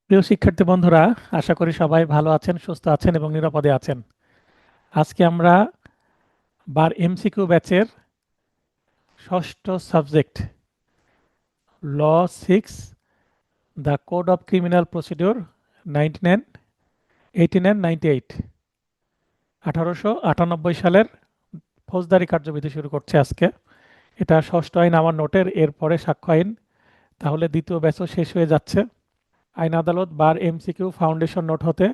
প্রিয় শিক্ষার্থী বন্ধুরা, আশা করি সবাই ভালো আছেন, সুস্থ আছেন এবং নিরাপদে আছেন। আজকে আমরা বার এমসিকিউ ব্যাচের ষষ্ঠ subject law 6, the code of criminal procedure 99, 89, 98, 1898 সালের ফৌজদারি কার্যবিধি শুরু করছে আজকে। এটা ষষ্ঠ আইন আমার নোটের, এরপরে সাক্ষ্য আইন, তাহলে দ্বিতীয় ব্যাচও শেষ হয়ে যাচ্ছে। আইন আদালত বার এমসিকিউ ফাউন্ডেশন নোট হতে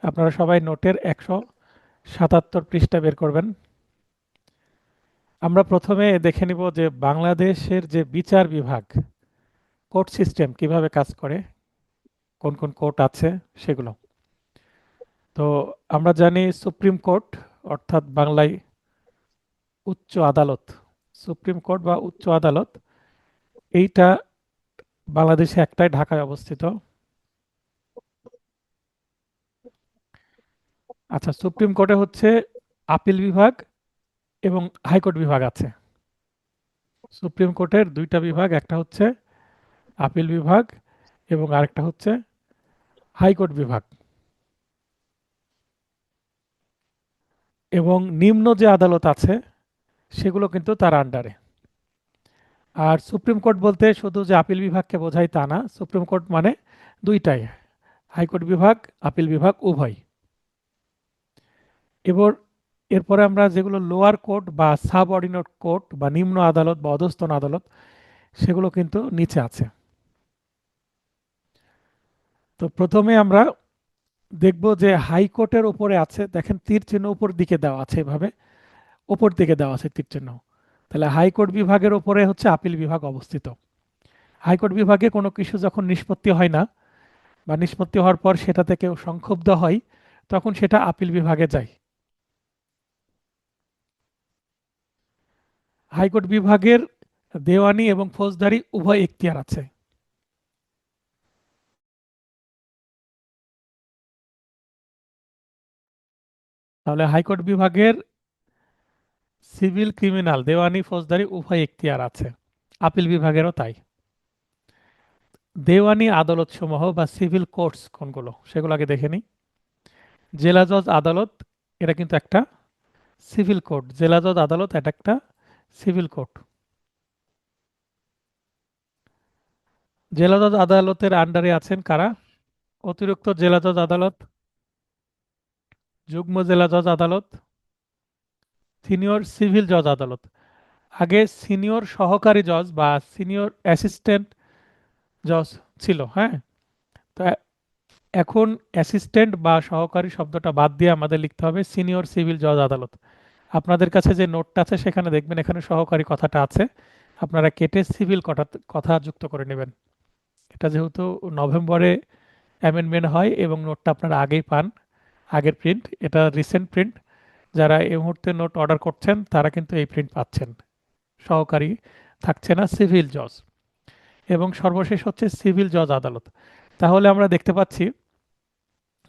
আপনারা সবাই নোটের 177 পৃষ্ঠা বের করবেন। আমরা প্রথমে দেখে নিব যে বাংলাদেশের যে বিচার বিভাগ, কোর্ট সিস্টেম কিভাবে কাজ করে, কোন কোন কোর্ট আছে সেগুলো। তো আমরা জানি সুপ্রিম কোর্ট, অর্থাৎ বাংলায় উচ্চ আদালত, সুপ্রিম কোর্ট বা উচ্চ আদালত, এইটা বাংলাদেশে একটাই, ঢাকায় অবস্থিত। আচ্ছা, সুপ্রিম কোর্টে হচ্ছে আপিল বিভাগ এবং হাইকোর্ট বিভাগ আছে। সুপ্রিম কোর্টের দুইটা বিভাগ, একটা হচ্ছে আপিল বিভাগ এবং আরেকটা হচ্ছে হাইকোর্ট বিভাগ। এবং নিম্ন যে আদালত আছে সেগুলো কিন্তু তার আন্ডারে। আর সুপ্রিম কোর্ট বলতে শুধু যে আপিল বিভাগকে বোঝায় তা না, সুপ্রিম কোর্ট মানে দুইটাই, হাইকোর্ট বিভাগ, আপিল বিভাগ উভয়। এবার এরপরে আমরা যেগুলো লোয়ার কোর্ট বা সাব অর্ডিনেট কোর্ট বা নিম্ন আদালত বা অধস্তন আদালত, সেগুলো কিন্তু নিচে আছে। তো প্রথমে আমরা দেখব যে হাইকোর্টের উপরে আছে, দেখেন তীর চিহ্ন উপর দিকে দেওয়া আছে, এভাবে উপর দিকে দেওয়া আছে তীর চিহ্ন। তাহলে হাইকোর্ট বিভাগের উপরে হচ্ছে আপিল বিভাগ অবস্থিত। হাইকোর্ট বিভাগে কোনো কিছু যখন নিষ্পত্তি হয় না বা নিষ্পত্তি হওয়ার পর সেটাতে কেউ সংক্ষুব্ধ হয়, তখন সেটা আপিল বিভাগে যায়। হাইকোর্ট বিভাগের দেওয়ানি এবং ফৌজদারি উভয় এখতিয়ার আছে। তাহলে হাইকোর্ট বিভাগের সিভিল, ক্রিমিনাল, দেওয়ানি, ফৌজদারি উভয় এখতিয়ার আছে। আপিল বিভাগেরও তাই। দেওয়ানি আদালত সমূহ বা সিভিল কোর্টস কোনগুলো সেগুলো আগে দেখে নিই। জেলা জজ আদালত, এটা কিন্তু একটা সিভিল কোর্ট। জেলা জজ আদালত এটা একটা সিভিল কোর্ট। জেলা জজ আদালতের আন্ডারে আছেন কারা? অতিরিক্ত জেলা জজ আদালত, যুগ্ম জেলা জজ আদালত, সিনিয়র সিভিল জজ আদালত। আগে সিনিয়র সহকারী জজ বা সিনিয়র অ্যাসিস্ট্যান্ট জজ ছিল, হ্যাঁ। তো এখন অ্যাসিস্ট্যান্ট বা সহকারী শব্দটা বাদ দিয়ে আমাদের লিখতে হবে সিনিয়র সিভিল জজ আদালত। আপনাদের কাছে যে নোটটা আছে সেখানে দেখবেন এখানে সহকারী কথাটা আছে, আপনারা কেটে সিভিল কথা কথা যুক্ত করে নেবেন। এটা যেহেতু নভেম্বরে অ্যামেন্ডমেন্ট হয় এবং নোটটা আপনারা আগেই পান, আগের প্রিন্ট, এটা রিসেন্ট প্রিন্ট। যারা এই মুহূর্তে নোট অর্ডার করছেন তারা কিন্তু এই প্রিন্ট পাচ্ছেন। সহকারী থাকছে না, সিভিল জজ। এবং সর্বশেষ হচ্ছে সিভিল জজ আদালত। তাহলে আমরা দেখতে পাচ্ছি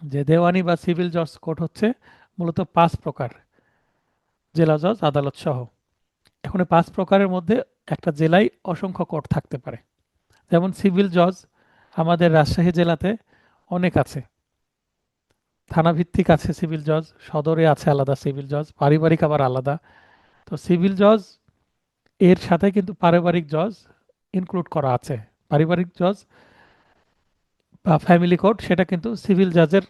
যে দেওয়ানি বা সিভিল জজ কোর্ট হচ্ছে মূলত 5 প্রকার, জেলা জজ আদালত সহ। এখন এই 5 প্রকারের মধ্যে একটা জেলায় অসংখ্য কোর্ট থাকতে পারে। যেমন সিভিল জজ আমাদের রাজশাহী জেলাতে অনেক আছে, থানাভিত্তিক আছে সিভিল জজ, সদরে আছে আলাদা সিভিল জজ, পারিবারিক আবার আলাদা। তো সিভিল জজ এর সাথে কিন্তু পারিবারিক জজ ইনক্লুড করা আছে। পারিবারিক জজ বা ফ্যামিলি কোর্ট সেটা কিন্তু সিভিল জজের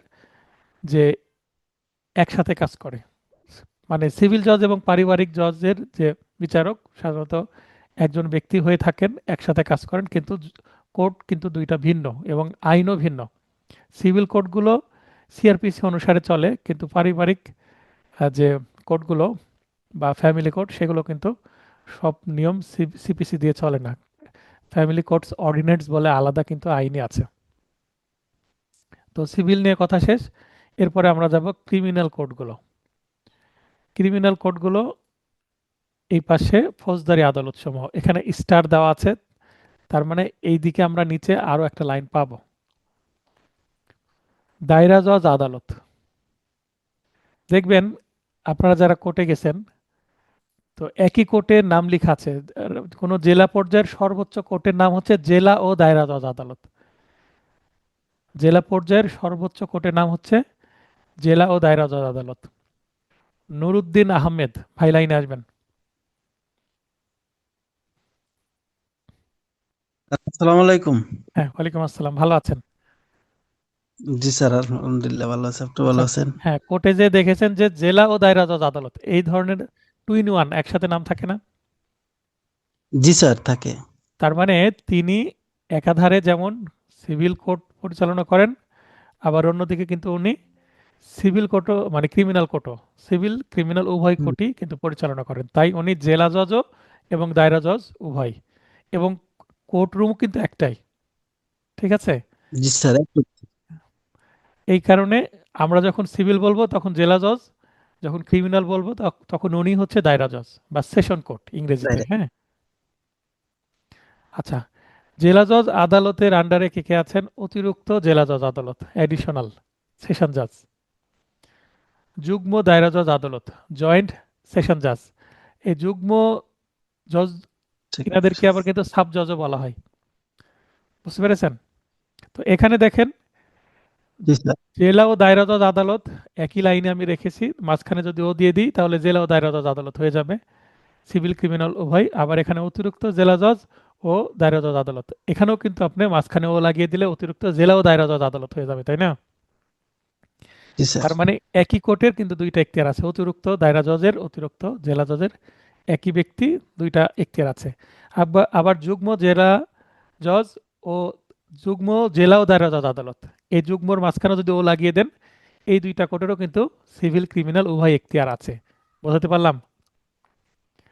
যে একসাথে কাজ করে। মানে সিভিল জজ এবং পারিবারিক জজের যে বিচারক সাধারণত একজন ব্যক্তি হয়ে থাকেন, একসাথে কাজ করেন, কিন্তু কোর্ট কিন্তু দুইটা ভিন্ন এবং আইনও ভিন্ন। সিভিল কোর্টগুলো সিআরপিসি অনুসারে চলে, কিন্তু পারিবারিক যে কোর্টগুলো বা ফ্যামিলি কোর্ট সেগুলো কিন্তু সব নিয়ম সিপিসি দিয়ে চলে না। ফ্যামিলি কোর্টস অর্ডিন্যান্স বলে আলাদা কিন্তু আইনে আছে। তো সিভিল নিয়ে কথা শেষ। এরপরে আমরা যাব ক্রিমিনাল কোর্টগুলো। ক্রিমিনাল কোর্টগুলো এই পাশে ফৌজদারি আদালত সমূহ, এখানে স্টার দেওয়া আছে, তার মানে এই দিকে আমরা নিচে আরো একটা লাইন পাবো। দায়রা জজ আদালত, দেখবেন আপনারা যারা কোর্টে গেছেন তো একই কোর্টের নাম লেখা আছে। আর কোনো জেলা পর্যায়ের সর্বোচ্চ কোর্টের নাম হচ্ছে জেলা ও দায়রা জজ আদালত। জেলা পর্যায়ের সর্বোচ্চ কোর্টের নাম হচ্ছে জেলা ও দায়রা জজ আদালত। নুরুদ্দিন আহমেদ, ভাই লাইনে আসবেন। আসসালামু আলাইকুম। হ্যাঁ, ওয়ালাইকুম আসসালাম, ভালো আছেন? জি স্যার, আলহামদুলিল্লাহ ভালো আছে। আপনি ভালো আচ্ছা। আছেন? হ্যাঁ, কোর্টে যে দেখেছেন যে জেলা ও দায়রা জজ আদালত এই ধরনের টু ইন ওয়ান একসাথে নাম থাকে না? জি স্যার, থাকে। তার মানে তিনি একাধারে যেমন সিভিল কোর্ট পরিচালনা করেন, আবার অন্যদিকে কিন্তু উনি সিভিল কোর্টও মানে ক্রিমিনাল কোর্টও, সিভিল ক্রিমিনাল উভয় হুম, কোর্টই কিন্তু পরিচালনা করেন। তাই উনি জেলা জজও এবং দায়রা জজ উভয়, এবং কোর্ট রুম কিন্তু একটাই। ঠিক আছে? জি স্যার, একটু। এই কারণে আমরা যখন সিভিল বলবো তখন জেলা জজ, যখন ক্রিমিনাল বলবো তখন উনি হচ্ছে দায়রা জজ বা সেশন কোর্ট ইংরেজিতে। direct। হ্যাঁ। আচ্ছা, জেলা জজ আদালতের আন্ডারে কে কে আছেন? অতিরিক্ত জেলা জজ আদালত, অ্যাডিশনাল সেশন জাজ। যুগ্ম দায়রা জজ আদালত, জয়েন্ট সেশন জাজ। এই যুগ্ম জজ ঠিক। এনাদেরকে আবার কিন্তু সাব জজও বলা হয়। বুঝতে পেরেছেন? তো এখানে দেখেন, জি স্যার। জেলা ও দায়রা জজ আদালত একই লাইনে আমি রেখেছি, মাঝখানে যদি ও দিয়ে দিই তাহলে জেলা ও দায়রা জজ আদালত হয়ে যাবে, সিভিল ক্রিমিনাল উভয়। আবার এখানে অতিরিক্ত জেলা জজ ও দায়রা জজ আদালত, এখানেও কিন্তু আপনি মাঝখানে ও লাগিয়ে দিলে অতিরিক্ত জেলা ও দায়রা জজ আদালত হয়ে যাবে, তাই না? জি স্যার। তার মানে একই কোর্টের কিন্তু দুইটা এখতিয়ার আছে, অতিরিক্ত দায়রা জজের, অতিরিক্ত জেলা জজের। একই ব্যক্তি, দুইটা এখতিয়ার আছে। আবার যুগ্ম জেলা জজ ও যুগ্ম জেলা ও দায়রা জজ আদালত, এই যুগ্মর মাঝখানে যদি ও লাগিয়ে দেন, এই দুইটা কোর্টেরও কিন্তু সিভিল ক্রিমিনাল উভয় এখতিয়ার আছে। বোঝাতে পারলাম?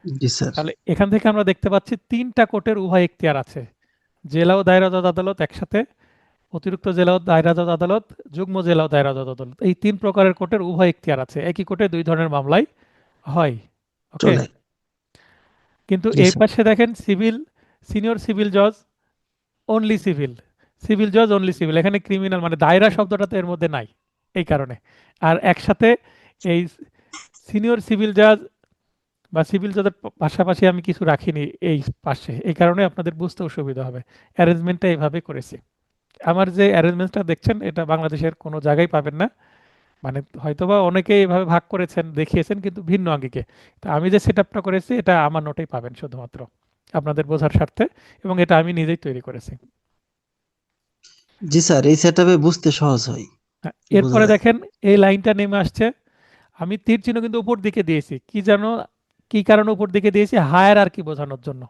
জি স্যার। তাহলে এখান থেকে আমরা দেখতে পাচ্ছি তিনটা কোর্টের উভয় এখতিয়ার আছে, জেলা ও দায়রা জজ আদালত একসাথে, অতিরিক্ত জেলা ও দায়রা জজ আদালত, যুগ্ম জেলা ও দায়রা জজ আদালত, এই তিন প্রকারের কোর্টের উভয় এখতিয়ার আছে, একই কোর্টে দুই ধরনের মামলাই হয়। ওকে। চলে। কিন্তু জি এই স্যার। পাশে দেখেন সিভিল, সিনিয়র সিভিল জজ অনলি সিভিল, সিভিল জজ অনলি সিভিল, এখানে ক্রিমিনাল মানে দায়রা শব্দটা তো এর মধ্যে নাই, এই কারণে। আর একসাথে এই সিনিয়র সিভিল জাজ বা সিভিল জাজের পাশাপাশি আমি কিছু রাখিনি এই পাশে, এই কারণে আপনাদের বুঝতে অসুবিধা হবে। অ্যারেঞ্জমেন্টটা এইভাবে করেছি। আমার যে অ্যারেঞ্জমেন্টটা দেখছেন এটা বাংলাদেশের কোনো জায়গায় পাবেন না। মানে হয়তোবা অনেকে এইভাবে ভাগ করেছেন দেখিয়েছেন কিন্তু ভিন্ন আঙ্গিকে। তা আমি যে সেট আপটা করেছি এটা আমার নোটেই পাবেন শুধুমাত্র আপনাদের বোঝার স্বার্থে, এবং এটা আমি নিজেই তৈরি করেছি। জি স্যার, এই সেটআপে বুঝতে সহজ হয়। হ্যাঁ, বোঝা এরপরে যায়। দেখেন এই লাইনটা নেমে আসছে, আমি তীর চিহ্ন কিন্তু উপর দিকে দিয়েছি কি জানো, কি কারণে উপর দিকে দিয়েছি? হায়ার আর কি বোঝানোর জন্য,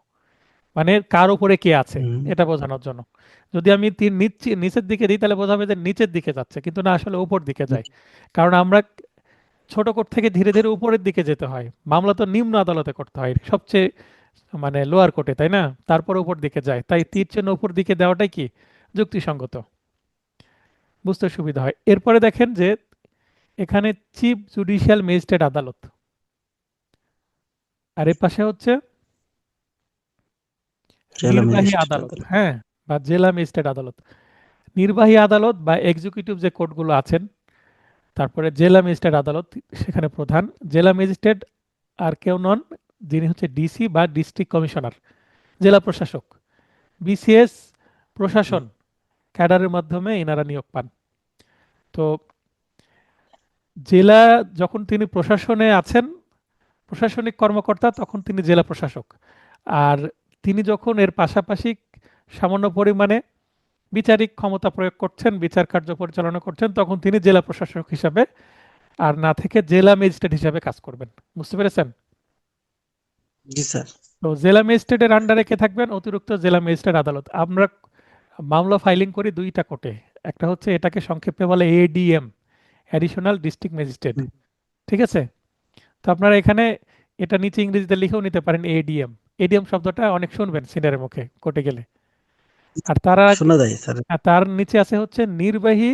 মানে কার উপরে কে আছে হুম। এটা বোঝানোর জন্য। যদি আমি তীর নিচের দিকে দিই তাহলে বোঝাবে যে নিচের দিকে যাচ্ছে, কিন্তু না, আসলে উপর দিকে যায়। কারণ আমরা ছোট কোর্ট থেকে ধীরে ধীরে উপরের দিকে যেতে হয়, মামলা তো নিম্ন আদালতে করতে হয় সবচেয়ে, মানে লোয়ার কোর্টে, তাই না? তারপর উপর দিকে যায়, তাই তীর চিহ্ন উপর দিকে দেওয়াটাই কি যুক্তিসঙ্গত, বুঝতে সুবিধা হয়। এরপরে দেখেন যে এখানে চিফ জুডিশিয়াল ম্যাজিস্ট্রেট আদালত, আর এর পাশে হচ্ছে জেলা নির্বাহী ম্যাজিস্ট্রেট আদালত, আদালত। হ্যাঁ, বা জেলা ম্যাজিস্ট্রেট আদালত। নির্বাহী আদালত বা এক্সিকিউটিভ যে কোর্টগুলো আছেন, তারপরে জেলা ম্যাজিস্ট্রেট আদালত, সেখানে প্রধান জেলা ম্যাজিস্ট্রেট আর কেউ নন, যিনি হচ্ছে ডিসি বা ডিস্ট্রিক্ট কমিশনার, জেলা প্রশাসক। বিসিএস হুম। প্রশাসন ক্যাডারের মাধ্যমে এনারা নিয়োগ পান। তো জেলা, যখন তিনি প্রশাসনে আছেন, প্রশাসনিক কর্মকর্তা, তখন তিনি জেলা প্রশাসক। আর তিনি যখন এর পাশাপাশি সামান্য পরিমাণে বিচারিক ক্ষমতা প্রয়োগ করছেন, বিচার কার্য পরিচালনা করছেন, তখন তিনি জেলা প্রশাসক হিসাবে আর না থেকে জেলা ম্যাজিস্ট্রেট হিসাবে কাজ করবেন। বুঝতে পেরেছেন? জি স্যার। তো জেলা ম্যাজিস্ট্রেটের আন্ডারে কে থাকবেন? অতিরিক্ত জেলা ম্যাজিস্ট্রেট আদালত। আমরা মামলা ফাইলিং করি দুইটা কোর্টে, একটা হচ্ছে এটাকে সংক্ষেপে বলে এডিএম, অ্যাডিশনাল ডিস্ট্রিক্ট ম্যাজিস্ট্রেট। হুম। ঠিক আছে? তো আপনারা এখানে এটা নিচে ইংরেজিতে লিখেও নিতে পারেন এডিএম। এডিএম শব্দটা অনেক শুনবেন সিনিয়রের মুখে কোর্টে গেলে। আর শোনা যায় স্যার। তার নিচে আছে হচ্ছে নির্বাহী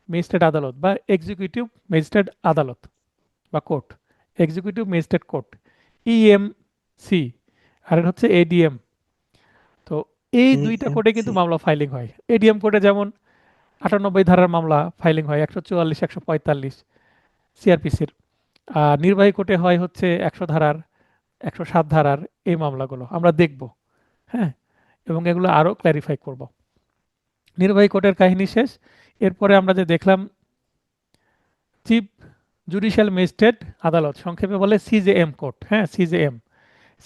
ম্যাজিস্ট্রেট আদালত বা এক্সিকিউটিভ ম্যাজিস্ট্রেট আদালত বা court, executive magistrate court, EMC. আর এটা হচ্ছে এডিএম। তো এই দুইটা কোর্টে কিন্তু এএমসি। মামলা ফাইলিং হয়। এডিএম কোর্টে যেমন 98 ধারার মামলা ফাইলিং হয়, 144, 145 সিআরপিসির। আর নির্বাহী কোর্টে হয় হচ্ছে 100 ধারার, 107 ধারার এই মামলাগুলো আমরা দেখব। হ্যাঁ, এবং এগুলো আরো ক্ল্যারিফাই করব। নির্বাহী কোর্টের কাহিনী শেষ। এরপরে আমরা যে দেখলাম চিফ জুডিশিয়াল ম্যাজিস্ট্রেট আদালত, সংক্ষেপে বলে সিজেএম কোর্ট। হ্যাঁ, সিজেএম।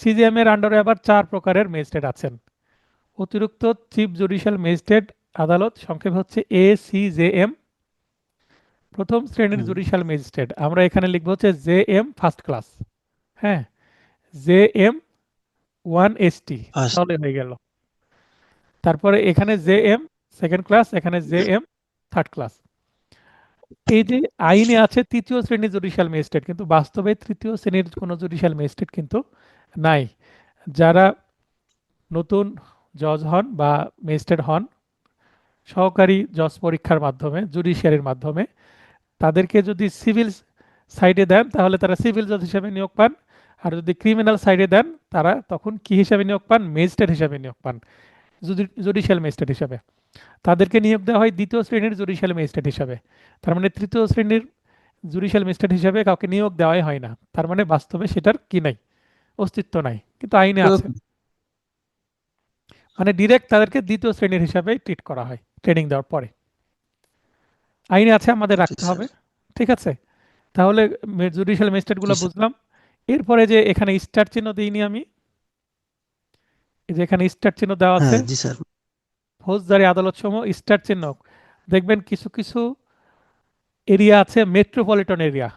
সিজেএম এর আন্ডারে আবার 4 প্রকারের ম্যাজিস্ট্রেট আছেন। অতিরিক্ত চিফ জুডিশিয়াল ম্যাজিস্ট্রেট আদালত, সংক্ষেপে হচ্ছে এসিজেএম। প্রথম শ্রেণীর হুম, জুডিশিয়াল ম্যাজিস্ট্রেট আমরা এখানে লিখবো হচ্ছে জেএম ফার্স্ট ক্লাস। হ্যাঁ, জেএম 1 ST, ফার্স্ট। তাহলে হয়ে গেল। তারপরে এখানে জেএম সেকেন্ড ক্লাস, এখানে জেএম থার্ড ক্লাস। এই যে আইনে আছে তৃতীয় শ্রেণীর জুডিশিয়াল ম্যাজিস্ট্রেট, কিন্তু বাস্তবে তৃতীয় শ্রেণীর কোনো জুডিশিয়াল ম্যাজিস্ট্রেট কিন্তু নাই। যারা নতুন জজ হন বা ম্যাজিস্ট্রেট হন সহকারী জজ পরীক্ষার মাধ্যমে, জুডিশিয়ারির মাধ্যমে, তাদেরকে যদি সিভিল সাইডে দেন তাহলে তারা সিভিল জজ হিসেবে নিয়োগ পান। আর যদি ক্রিমিনাল সাইডে দেন তারা তখন কি হিসাবে নিয়োগ পান? ম্যাজিস্ট্রেট হিসাবে নিয়োগ পান, জুডিশিয়াল ম্যাজিস্ট্রেট হিসাবে। তাদেরকে নিয়োগ দেওয়া হয় দ্বিতীয় শ্রেণীর জুডিশিয়াল ম্যাজিস্ট্রেট হিসাবে। তার মানে তৃতীয় শ্রেণীর জুডিশিয়াল ম্যাজিস্ট্রেট হিসাবে কাউকে নিয়োগ দেওয়াই হয় না। তার মানে বাস্তবে সেটার কি নাই, অস্তিত্ব নাই, কিন্তু আইনে তো আছে। মানে ডিরেক্ট তাদেরকে দ্বিতীয় শ্রেণীর হিসাবে ট্রিট করা হয় ট্রেনিং দেওয়ার পরে। আইনে আছে, আমাদের জি রাখতে স্যার। হবে। ঠিক আছে, তাহলে জুডিশিয়াল ম্যাজিস্ট্রেট জি গুলো স্যার। বুঝলাম। এরপরে যে এখানে স্টার চিহ্ন দিইনি আমি, এই যে এখানে স্টার চিহ্ন দেওয়া আছে, হ্যাঁ জি স্যার। ফৌজদারি আদালত সমূহ স্টার চিহ্ন। দেখবেন কিছু কিছু এরিয়া আছে মেট্রোপলিটন এরিয়া,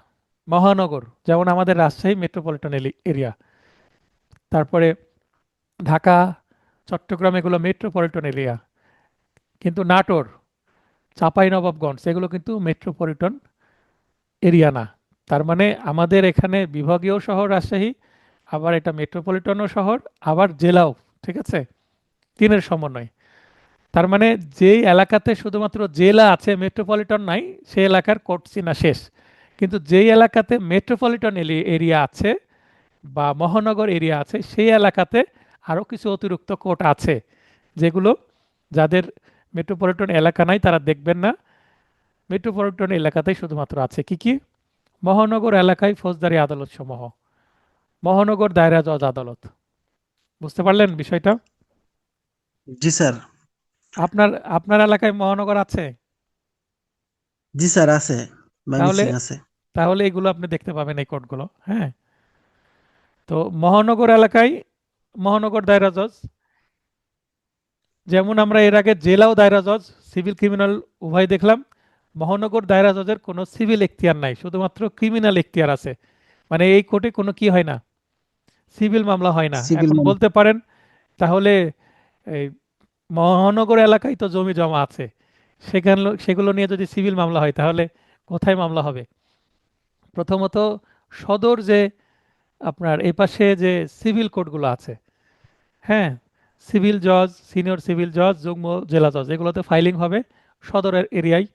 মহানগর, যেমন আমাদের রাজশাহী মেট্রোপলিটন এরিয়া। তারপরে ঢাকা, চট্টগ্রাম, এগুলো মেট্রোপলিটন এরিয়া। কিন্তু নাটোর, চাঁপাইনবাবগঞ্জ, এগুলো কিন্তু মেট্রোপলিটন এরিয়া না। তার মানে আমাদের এখানে বিভাগীয় শহর রাজশাহী, আবার এটা মেট্রোপলিটনও শহর, আবার জেলাও। ঠিক আছে, তিনের সমন্বয়। তার মানে যেই এলাকাতে শুধুমাত্র জেলা আছে, মেট্রোপলিটন নাই, সেই এলাকার কোর্ট চিহ্ন শেষ। কিন্তু যেই এলাকাতে মেট্রোপলিটন এরিয়া আছে বা মহানগর এরিয়া আছে, সেই এলাকাতে আরও কিছু অতিরিক্ত কোর্ট আছে, যেগুলো যাদের মেট্রোপলিটন এলাকা নাই তারা দেখবেন না। মেট্রোপলিটন এলাকাতেই শুধুমাত্র আছে কি কি? মহানগর এলাকায় ফৌজদারি আদালত সমূহ, মহানগর দায়রা জজ আদালত। বুঝতে পারলেন বিষয়টা? জি স্যার। আপনার আপনার এলাকায় মহানগর আছে? জি স্যার আছে। তাহলে ময়মনসিং আছে। তাহলে এগুলো আপনি দেখতে পাবেন এই কোডগুলো। হ্যাঁ, তো মহানগর এলাকায় মহানগর দায়রা জজ, যেমন আমরা এর আগে জেলা ও দায়রা জজ, সিভিল ক্রিমিনাল উভয় দেখলাম। মহানগর দায়রা জজের কোনো সিভিল এখতিয়ার নাই, শুধুমাত্র ক্রিমিনাল এখতিয়ার আছে। মানে এই কোর্টে কোনো কি হয় না, সিভিল মামলা হয় না। সিভিল এখন মামলা। বলতে পারেন তাহলে এই মহানগর এলাকায় তো জমি জমা আছে, সেখানে সেগুলো নিয়ে যদি সিভিল মামলা হয় তাহলে কোথায় মামলা হবে? প্রথমত সদর যে আপনার এই পাশে যে সিভিল কোর্টগুলো আছে, হ্যাঁ, সিভিল জজ, সিনিয়র সিভিল জজ, যুগ্ম জেলা জজ, এগুলোতে ফাইলিং হবে সদরের এরিয়ায়।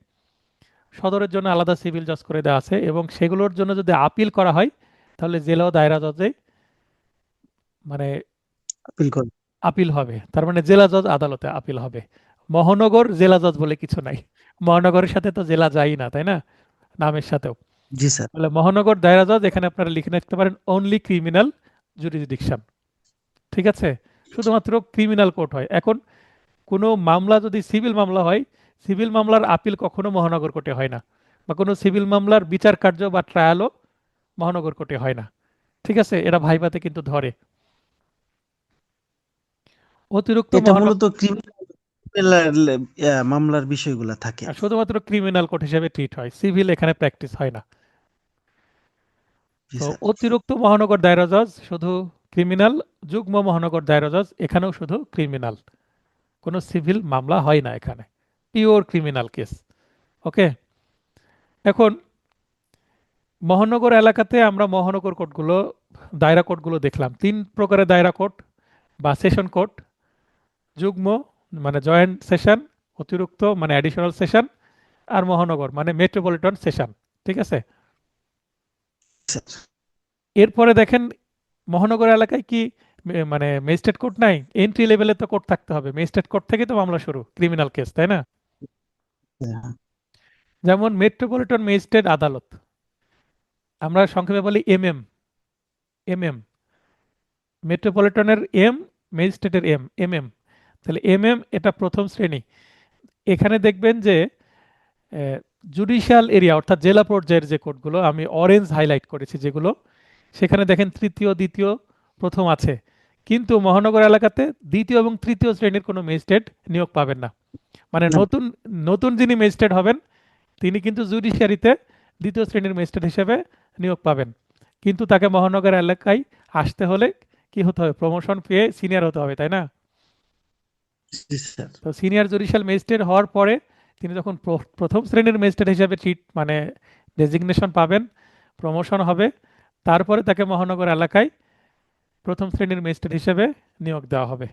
সদরের জন্য আলাদা সিভিল জজ করে দেওয়া আছে, এবং সেগুলোর জন্য যদি আপিল করা হয় তাহলে জেলা ও দায়রা জজে মানে আপিল করে। আপিল হবে। তার মানে জেলা জজ আদালতে আপিল হবে। মহানগর জেলা জজ বলে কিছু নাই, মহানগরের সাথে তো জেলা যাই না, তাই না, নামের সাথেও। জি স্যার। তাহলে মহানগর দায়রা জজ, এখানে আপনারা লিখে রাখতে পারেন অনলি ক্রিমিনাল জুরিসডিকশন। ঠিক আছে, শুধুমাত্র ক্রিমিনাল কোর্ট হয়। এখন কোনো মামলা যদি সিভিল মামলা হয়, সিভিল মামলার আপিল কখনো মহানগর কোর্টে হয় না, বা কোনো সিভিল মামলার বিচার কার্য বা ট্রায়ালও মহানগর কোর্টে হয় না। ঠিক আছে, এরা ভাইভাতে কিন্তু ধরে। অতিরিক্ত এটা মহানগর মূলত ক্রিমিনাল মামলার বিষয়গুলা থাকে। শুধুমাত্র ক্রিমিনাল কোর্ট হিসেবে ট্রিট হয়, সিভিল এখানে প্র্যাকটিস হয় না। জি তো স্যার। অতিরিক্ত মহানগর দায়রা জজ শুধু ক্রিমিনাল, যুগ্ম মহানগর দায়রা জজ এখানেও শুধু ক্রিমিনাল, কোনো সিভিল মামলা হয় না এখানে, পিওর ক্রিমিনাল কেস। ওকে, এখন মহানগর এলাকাতে আমরা মহানগর কোর্টগুলো, দায়রা কোর্টগুলো দেখলাম। 3 প্রকারের দায়রা কোর্ট বা সেশন কোর্ট: যুগ্ম মানে জয়েন্ট সেশন, অতিরিক্ত মানে অ্যাডিশনাল সেশন, আর মহানগর মানে মেট্রোপলিটন সেশন। ঠিক আছে, স্যার। এরপরে দেখেন মহানগর এলাকায় কি মানে ম্যাজিস্ট্রেট কোর্ট নাই? এন্ট্রি লেভেলে তো কোর্ট থাকতে হবে, ম্যাজিস্ট্রেট কোর্ট থেকে তো মামলা শুরু, ক্রিমিনাল কেস, তাই না? হ্যাঁ। যেমন মেট্রোপলিটন ম্যাজিস্ট্রেট আদালত, আমরা সংক্ষেপে বলি এমএম। এমএম মেট্রোপলিটনের এম, ম্যাজিস্ট্রেটের এমএম। তাহলে এমএম এটা প্রথম শ্রেণী। এখানে দেখবেন যে জুডিশিয়াল এরিয়া অর্থাৎ জেলা পর্যায়ের যে কোর্টগুলো আমি অরেঞ্জ হাইলাইট করেছি যেগুলো, সেখানে দেখেন তৃতীয়, দ্বিতীয়, প্রথম আছে। কিন্তু মহানগর এলাকাতে দ্বিতীয় এবং তৃতীয় শ্রেণীর কোনো ম্যাজিস্ট্রেট নিয়োগ পাবেন না। মানে না। নতুন নতুন যিনি ম্যাজিস্ট্রেট হবেন তিনি কিন্তু জুডিশিয়ারিতে দ্বিতীয় শ্রেণীর ম্যাজিস্ট্রেট হিসেবে নিয়োগ পাবেন। কিন্তু তাকে মহানগর এলাকায় আসতে হলে কি হতে হবে? প্রমোশন পেয়ে সিনিয়র হতে হবে, তাই না? জি স্যার। তো সিনিয়র জুডিশিয়াল ম্যাজিস্ট্রেট হওয়ার পরে তিনি যখন প্রথম শ্রেণীর ম্যাজিস্ট্রেট হিসেবে মানে ডেজিগনেশন পাবেন, প্রমোশন হবে, তারপরে তাকে মহানগর এলাকায় প্রথম শ্রেণীর ম্যাজিস্ট্রেট হিসেবে নিয়োগ দেওয়া হবে।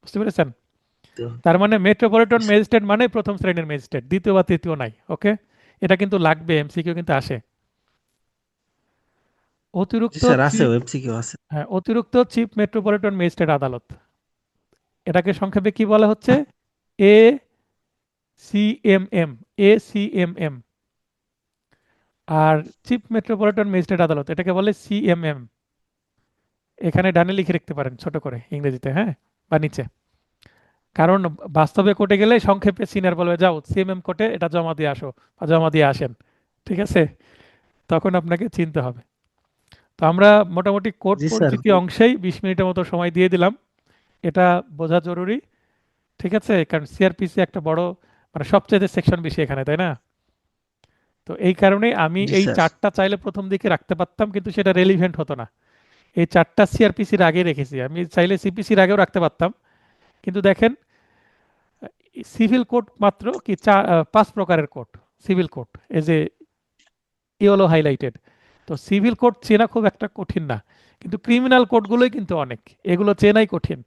বুঝতে পেরেছেন? তো তার মানে মেট্রোপলিটন ম্যাজিস্ট্রেট মানে প্রথম শ্রেণীর ম্যাজিস্ট্রেট, দ্বিতীয় বা তৃতীয় নাই। ওকে, এটা কিন্তু লাগবে, এমসিকিউ কিন্তু আসে। জি অতিরিক্ত স্যার, আছে চিফ, এমসিকিউ আছে। হ্যাঁ, অতিরিক্ত চিফ মেট্রোপলিটন ম্যাজিস্ট্রেট আদালত, এটাকে সংক্ষেপে কি বলা হচ্ছে? এ সিএমএম, এসিএমএম। আর চিফ মেট্রোপলিটন ম্যাজিস্ট্রেট আদালত এটাকে বলে সিএমএম। এখানে ডানে লিখে রাখতে পারেন ছোট করে ইংরেজিতে, হ্যাঁ, বা নিচে। কারণ বাস্তবে কোর্টে গেলে সংক্ষেপে সিনিয়র বলবে যাও সিএমএম কোর্টে এটা জমা দিয়ে আসো বা জমা দিয়ে আসেন, ঠিক আছে? তখন আপনাকে চিনতে হবে। তো আমরা মোটামুটি কোর্ট জি স্যার। পরিচিতি অংশেই 20 মিনিটের মতো সময় দিয়ে দিলাম। এটা বোঝা জরুরি, ঠিক আছে? কারণ সিআরপিসি একটা বড়, মানে সবচেয়ে সেকশন বেশি এখানে, তাই না? তো এই কারণেই আমি জি এই স্যার। চারটা চাইলে প্রথম দিকে রাখতে পারতাম, কিন্তু সেটা রেলিভেন্ট হতো না। এই চারটা সিআরপিসির আগে রেখেছি, আমি চাইলে সিপিসির আগেও রাখতে পারতাম। কিন্তু দেখেন, সিভিল কোড মাত্র কি 5 প্রকারের কোড সিভিল কোড, এই যে ইয়েলো হাইলাইটেড। তো সিভিল কোড চেনা খুব একটা কঠিন না, কিন্তু ক্রিমিনাল কোডগুলোই কিন্তু অনেক, এগুলো চেনাই কঠিন।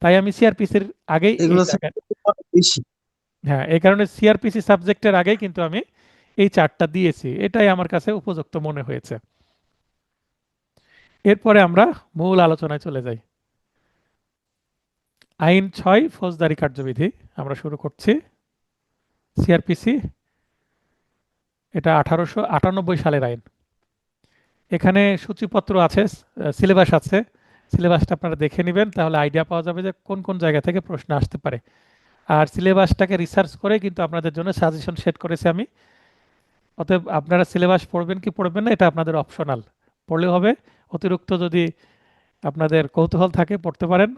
তাই আমি সিআরপিসির আগেই এই এগুলো স্যার জায়গায়, বেশি। হ্যাঁ, এই কারণে সিআরপিসি সাবজেক্টের আগেই কিন্তু আমি এই চারটা দিয়েছি, এটাই আমার কাছে উপযুক্ত মনে হয়েছে। এরপরে আমরা মূল আলোচনায় চলে যাই। আইন 6 ফৌজদারি কার্যবিধি আমরা শুরু করছি। সিআরপিসি এটা 1898 সালের আইন। এখানে সূচিপত্র আছে, সিলেবাস আছে। সিলেবাসটা আপনারা দেখে নেবেন, তাহলে আইডিয়া পাওয়া যাবে যে কোন কোন জায়গা থেকে প্রশ্ন আসতে পারে। আর সিলেবাসটাকে রিসার্চ করে কিন্তু আপনাদের জন্য সাজেশন সেট করেছি আমি। অতএব আপনারা সিলেবাস পড়বেন কি পড়বেন না এটা আপনাদের অপশনাল, পড়লেও হবে। অতিরিক্ত যদি আপনাদের কৌতূহল থাকে পড়তে পারেন,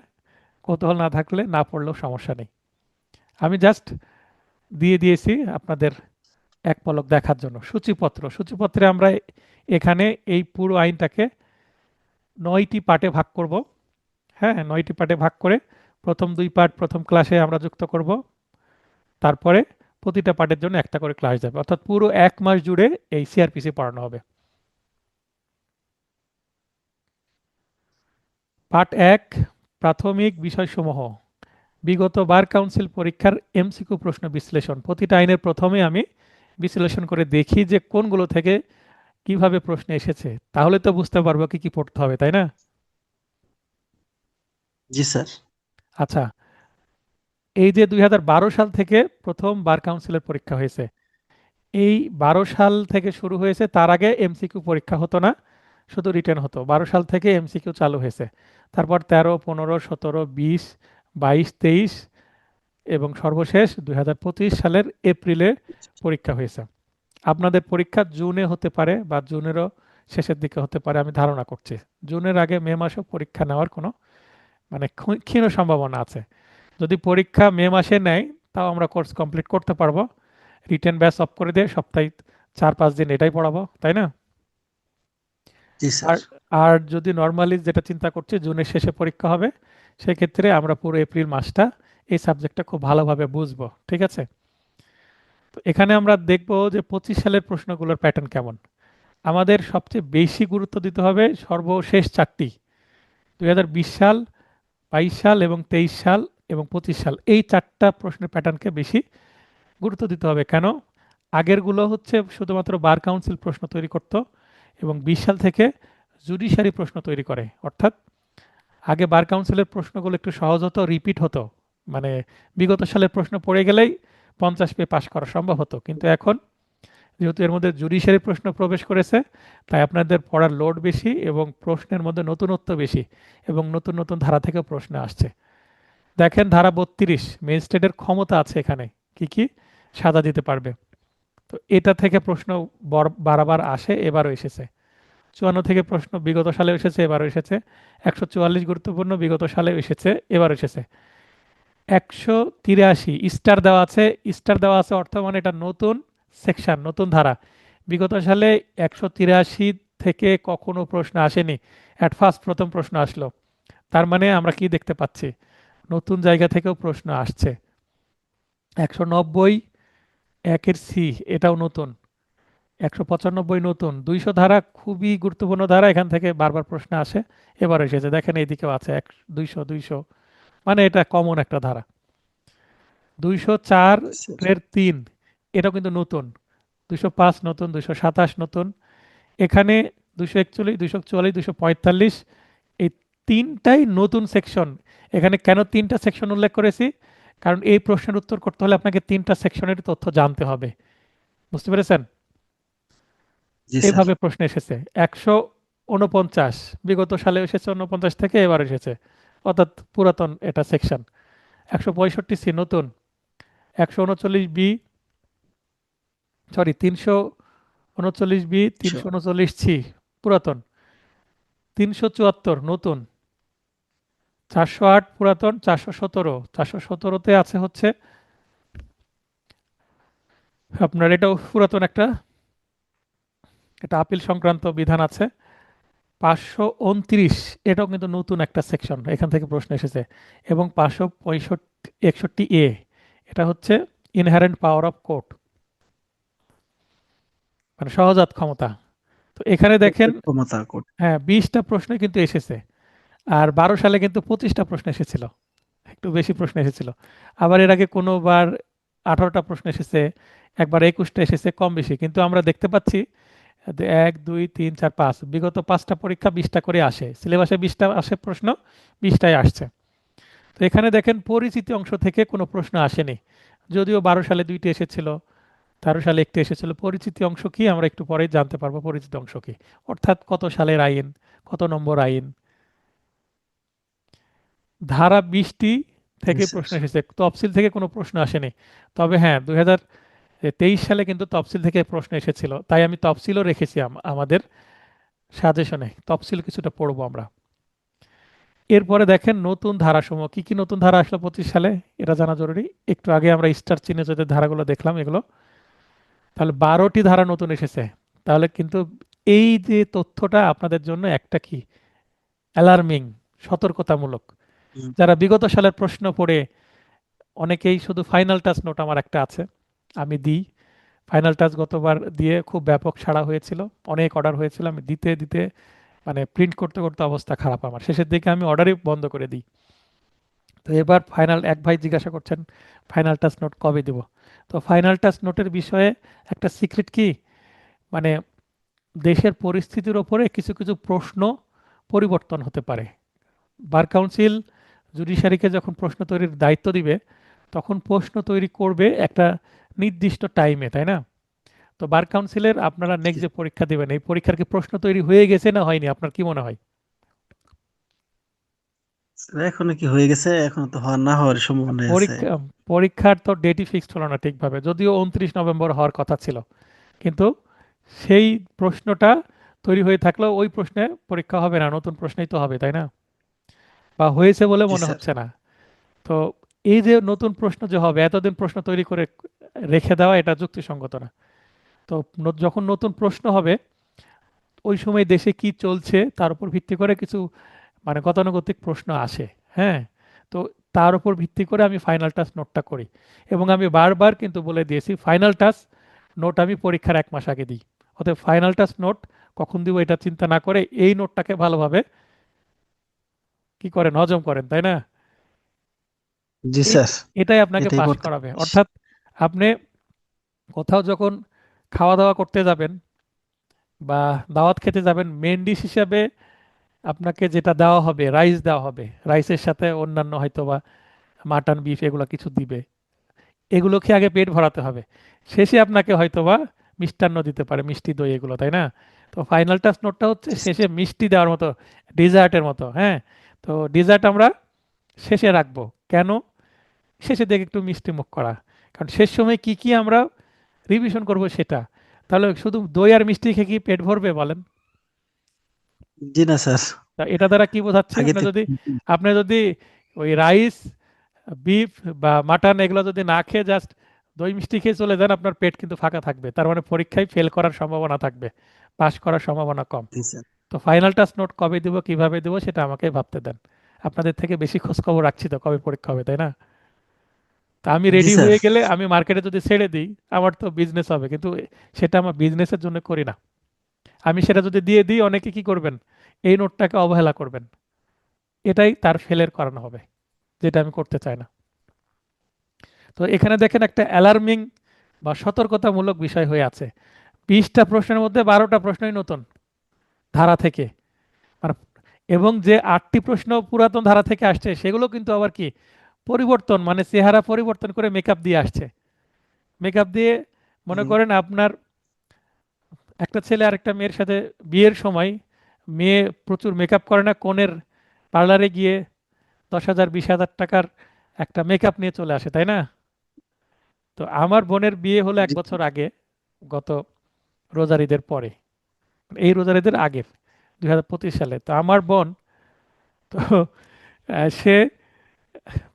কৌতূহল না থাকলে না পড়লেও সমস্যা নেই। আমি জাস্ট দিয়ে দিয়েছি আপনাদের এক পলক দেখার জন্য। সূচিপত্র, সূচিপত্রে আমরা এখানে এই পুরো আইনটাকে 9টি পার্টে ভাগ করব। হ্যাঁ, 9টি পার্টে ভাগ করে প্রথম 2 পার্ট প্রথম ক্লাসে আমরা যুক্ত করব। তারপরে প্রতিটা পার্টের জন্য একটা করে ক্লাস যাবে, অর্থাৎ পুরো 1 মাস জুড়ে এই সিআরপিসি পড়ানো হবে। পার্ট 1, প্রাথমিক বিষয়সমূহ, বিগত বার কাউন্সিল পরীক্ষার এমসিকিউ প্রশ্ন বিশ্লেষণ। প্রতিটা আইনের প্রথমে আমি বিশ্লেষণ করে দেখি যে কোনগুলো থেকে কিভাবে প্রশ্ন এসেছে, তাহলে তো বুঝতে পারবো কি কি পড়তে হবে, তাই না? জি স্যার। আচ্ছা, এই যে 2012 সাল থেকে প্রথম বার কাউন্সিলের পরীক্ষা হয়েছে, এই 12 সাল থেকে শুরু হয়েছে। তার আগে এমসিকিউ পরীক্ষা হতো না, শুধু রিটেন হতো। 12 সাল থেকে এমসিকিউ চালু হয়েছে। তারপর 13, 15, 17, 20, 22, 23 এবং সর্বশেষ 2025 সালের এপ্রিলে পরীক্ষা হয়েছে। আপনাদের পরীক্ষা জুনে হতে পারে বা জুনেরও শেষের দিকে হতে পারে, আমি ধারণা করছি। জুনের আগে মে মাসেও পরীক্ষা নেওয়ার কোনো মানে ক্ষীণ সম্ভাবনা আছে। যদি পরীক্ষা মে মাসে নেয় তাও আমরা কোর্স কমপ্লিট করতে পারবো। রিটেন ব্যাচ অফ করে দিয়ে সপ্তাহে 4-5 দিন এটাই পড়াবো, তাই না? জি আর স্যার। আর যদি নর্মালি যেটা চিন্তা করছি জুনের শেষে পরীক্ষা হবে, সেক্ষেত্রে আমরা পুরো এপ্রিল মাসটা এই সাবজেক্টটা খুব ভালোভাবে বুঝবো, ঠিক আছে? তো এখানে আমরা দেখব যে 25 সালের প্রশ্নগুলোর প্যাটার্ন কেমন। আমাদের সবচেয়ে বেশি গুরুত্ব দিতে হবে সর্বশেষ চারটি, 2020 সাল, 22 সাল এবং 23 সাল এবং 25 সাল, এই চারটা প্রশ্নের প্যাটার্নকে বেশি গুরুত্ব দিতে হবে। কেন? আগেরগুলো হচ্ছে শুধুমাত্র বার কাউন্সিল প্রশ্ন তৈরি করত এবং 20 সাল থেকে জুডিশিয়ারি প্রশ্ন তৈরি করে। অর্থাৎ আগে বার কাউন্সিলের প্রশ্নগুলো একটু সহজ হতো, রিপিট হতো, মানে বিগত সালের প্রশ্ন পড়ে গেলেই 50 পেয়ে পাশ করা সম্ভব হতো। কিন্তু এখন যেহেতু এর মধ্যে জুডিশিয়ারি প্রশ্ন প্রবেশ করেছে, তাই আপনাদের পড়ার লোড বেশি এবং প্রশ্নের মধ্যে নতুনত্ব বেশি এবং নতুন নতুন ধারা থেকে প্রশ্ন আসছে। দেখেন ধারা 32, ম্যাজিস্ট্রেটের ক্ষমতা আছে এখানে কি কি সাজা দিতে পারবে। তো এটা থেকে প্রশ্ন বারবার আসে, এবারও এসেছে। 54 থেকে প্রশ্ন বিগত সালে এসেছে, এবারও এসেছে। 144 গুরুত্বপূর্ণ, বিগত সালে এসেছে, এবারও এসেছে। 183 স্টার দেওয়া আছে। স্টার দেওয়া আছে অর্থ মানে এটা নতুন সেকশন, নতুন ধারা। বিগত সালে 183 থেকে কখনো প্রশ্ন আসেনি, অ্যাট ফার্স্ট প্রথম প্রশ্ন আসলো। তার মানে আমরা কি দেখতে পাচ্ছি, নতুন জায়গা থেকেও প্রশ্ন আসছে। 190 একের সি, এটাও নতুন। 195 নতুন। 200 ধারা খুবই গুরুত্বপূর্ণ ধারা, এখান থেকে বারবার প্রশ্ন আসে, এবার এসেছে। দেখেন এইদিকেও আছে 200 200, মানে এটা কমন একটা ধারা। 204 স্যার। এর 3, এটাও কিন্তু নতুন। 205 নতুন, 227 নতুন। এখানে 241, 244, 245, এই তিনটাই নতুন সেকশন। এখানে কেন তিনটা সেকশন উল্লেখ করেছি, কারণ এই প্রশ্নের উত্তর করতে হলে আপনাকে তিনটা সেকশনের তথ্য জানতে হবে। বুঝতে পেরেছেন? জি স্যার। এইভাবে প্রশ্ন এসেছে। 149 বিগত সালে এসেছে, 49 থেকে এবার এসেছে, অর্থাৎ পুরাতন এটা সেকশন। 165 সি নতুন। 139 বি, সরি 339 বি, একশো। 339 সি পুরাতন। 374 নতুন। 408 পুরাতন। 417তে আছে হচ্ছে আপনার, এটাও পুরাতন একটা, এটা আপিল সংক্রান্ত বিধান আছে। 529, এটাও কিন্তু নতুন একটা সেকশন, এখান থেকে প্রশ্ন এসেছে। এবং 561 এটা হচ্ছে ইনহারেন্ট পাওয়ার অফ কোর্ট, মানে সহজাত ক্ষমতা। তো এখানে দেখেন, ক্ষমতা কোড। হ্যাঁ 20টা প্রশ্ন কিন্তু এসেছে। আর 12 সালে কিন্তু 25টা প্রশ্ন এসেছিল, একটু বেশি প্রশ্ন এসেছিল। আবার এর আগে কোনোবার 18টা প্রশ্ন এসেছে, একবার 21টা এসেছে, কম বেশি। কিন্তু আমরা দেখতে পাচ্ছি যে 1 2 3 4 5, বিগত 5টা পরীক্ষা 20টা করে আসে, সিলেবাসে 20টা আসে প্রশ্ন, 20টাই আসছে। তো এখানে দেখেন পরিচিতি অংশ থেকে কোনো প্রশ্ন আসেনি, যদিও 12 সালে 2টি এসেছিল, 13 সালে একটি এসেছিল। পরিচিতি অংশ কি আমরা একটু পরেই জানতে পারবো, পরিচিতি অংশ কি, অর্থাৎ কত সালের আইন, কত নম্বর আইন। ধারা 20টি জি থেকে স্যার। প্রশ্ন এসেছে, তফসিল থেকে কোনো প্রশ্ন আসেনি। তবে হ্যাঁ 2023 সালে কিন্তু তফসিল থেকে প্রশ্ন এসেছিল, তাই আমি তফসিলও রেখেছি আমাদের সাজেশনে, তফসিল কিছুটা পড়বো আমরা। এরপরে দেখেন নতুন ধারাসমূহ কি কি নতুন ধারা আসলো 25 সালে, এটা জানা জরুরি। একটু আগে আমরা স্টার চিহ্নে যে ধারাগুলো দেখলাম এগুলো, তাহলে 12টি ধারা নতুন এসেছে। তাহলে কিন্তু এই যে তথ্যটা আপনাদের জন্য একটা কি অ্যালার্মিং, সতর্কতামূলক। হুম। যারা বিগত সালের প্রশ্ন পড়ে অনেকেই শুধু ফাইনাল টাচ নোট আমার একটা আছে, আমি দিই। ফাইনাল টাচ গতবার দিয়ে খুব ব্যাপক সাড়া হয়েছিল, অনেক অর্ডার হয়েছিল, আমি দিতে দিতে মানে প্রিন্ট করতে করতে অবস্থা খারাপ আমার, শেষের দিকে আমি অর্ডারই বন্ধ করে দিই। তো এবার ফাইনাল, এক ভাই জিজ্ঞাসা করছেন ফাইনাল টাচ নোট কবে দেব। তো ফাইনাল টাচ নোটের বিষয়ে একটা সিক্রেট কি, মানে দেশের পরিস্থিতির ওপরে কিছু কিছু প্রশ্ন পরিবর্তন হতে পারে। বার কাউন্সিল জুডিশিয়ারিকে যখন প্রশ্ন তৈরির দায়িত্ব দিবে, তখন প্রশ্ন তৈরি করবে একটা নির্দিষ্ট টাইমে, তাই না? তো বার কাউন্সিলের আপনারা নেক্সট যে পরীক্ষা দেবেন, এই পরীক্ষার কি প্রশ্ন তৈরি হয়ে গেছে না হয়নি, আপনার কি মনে হয়? স্যার, এখনো কি হয়ে গেছে? এখনো তো হওয়ার না হওয়ার সম্ভাবনা আছে। পরীক্ষা পরীক্ষার তো ডেটই ফিক্সড হলো না ঠিকভাবে, যদিও 29 নভেম্বর হওয়ার কথা ছিল। কিন্তু সেই প্রশ্নটা তৈরি হয়ে থাকলেও ওই প্রশ্নে পরীক্ষা হবে না, নতুন প্রশ্নেই তো হবে, তাই না? বা হয়েছে বলে জি মনে স্যার। হচ্ছে না। তো এই যে নতুন প্রশ্ন যে হবে, এতদিন প্রশ্ন তৈরি করে রেখে দেওয়া এটা যুক্তিসঙ্গত না। তো যখন নতুন প্রশ্ন হবে, ওই সময় দেশে কি চলছে তার উপর ভিত্তি করে কিছু মানে গতানুগতিক প্রশ্ন আসে। হ্যাঁ, তো তার উপর ভিত্তি করে আমি ফাইনাল টাচ নোটটা করি। এবং আমি বারবার কিন্তু বলে দিয়েছি, ফাইনাল টাচ নোট আমি পরীক্ষার 1 মাস আগে দিই। অতএব ফাইনাল টাচ নোট কখন দিব এটা চিন্তা না করে এই নোটটাকে ভালোভাবে কি করেন, হজম করেন, তাই না? জি এই স্যার। এটাই আপনাকে এটাই পাস পড়তে। করাবে। অর্থাৎ আপনি কোথাও যখন খাওয়া দাওয়া করতে যাবেন বা দাওয়াত খেতে যাবেন, মেন ডিশ হিসাবে আপনাকে যেটা দেওয়া হবে, রাইস দেওয়া হবে, রাইসের সাথে অন্যান্য হয়তো বা মাটন বিফ এগুলো কিছু দিবে, এগুলো খেয়ে আগে পেট ভরাতে হবে। শেষে আপনাকে হয়তোবা মিষ্টান্ন দিতে পারে, মিষ্টি দই এগুলো, তাই না? তো ফাইনাল টাচ নোটটা হচ্ছে জি স্যার। শেষে মিষ্টি দেওয়ার মতো, ডিজার্টের মতো, হ্যাঁ। তো ডিজার্ট আমরা শেষে রাখবো কেন? শেষের দিকে একটু মিষ্টি মুখ করা, কারণ শেষ সময় কি কি আমরা রিভিশন করব সেটা। তাহলে শুধু দই আর মিষ্টি খেয়ে কি পেট ভরবে বলেন? জি না স্যার। তা এটা দ্বারা কি বোঝাচ্ছে, আগে আপনি থেকে। যদি ওই রাইস, বিফ বা মাটন এগুলো যদি না খেয়ে জাস্ট দই মিষ্টি খেয়ে চলে যান, আপনার পেট কিন্তু ফাঁকা থাকবে, তার মানে পরীক্ষায় ফেল করার সম্ভাবনা থাকবে, পাস করার সম্ভাবনা কম। জি স্যার। তো ফাইনাল টাচ নোট কবে দিব, কিভাবে দিব, সেটা আমাকে ভাবতে দেন। আপনাদের থেকে বেশি খোঁজ খবর রাখছি তো কবে পরীক্ষা হবে, তাই না? তা আমি জি রেডি স্যার। হয়ে গেলে আমি মার্কেটে যদি ছেড়ে দিই, আমার তো বিজনেস হবে, কিন্তু সেটা আমার বিজনেসের জন্য করি না। আমি সেটা যদি দিয়ে দিই, অনেকে কি করবেন, এই নোটটাকে অবহেলা করবেন, এটাই তার ফেলের কারণ হবে, যেটা আমি করতে চাই না। তো এখানে দেখেন একটা অ্যালার্মিং বা সতর্কতামূলক বিষয় হয়ে আছে। 20টা প্রশ্নের মধ্যে 12টা প্রশ্নই নতুন ধারা থেকে, মানে, এবং যে 8টি প্রশ্ন পুরাতন ধারা থেকে আসছে সেগুলো কিন্তু আবার কি পরিবর্তন, মানে চেহারা পরিবর্তন করে মেকআপ দিয়ে আসছে। মেকআপ দিয়ে, মনে হুম। করেন আপনার একটা ছেলে আরেকটা মেয়ের সাথে বিয়ের সময়, মেয়ে প্রচুর মেকআপ করে না, কনের পার্লারে গিয়ে 10,000 20,000 টাকার একটা মেকআপ নিয়ে চলে আসে, তাই না? তো আমার বোনের বিয়ে হলো এক জি। বছর আগে, গত রোজার ঈদের পরে, এই রোজার ঈদের আগে, 2025 সালে। তো আমার বোন, তো সে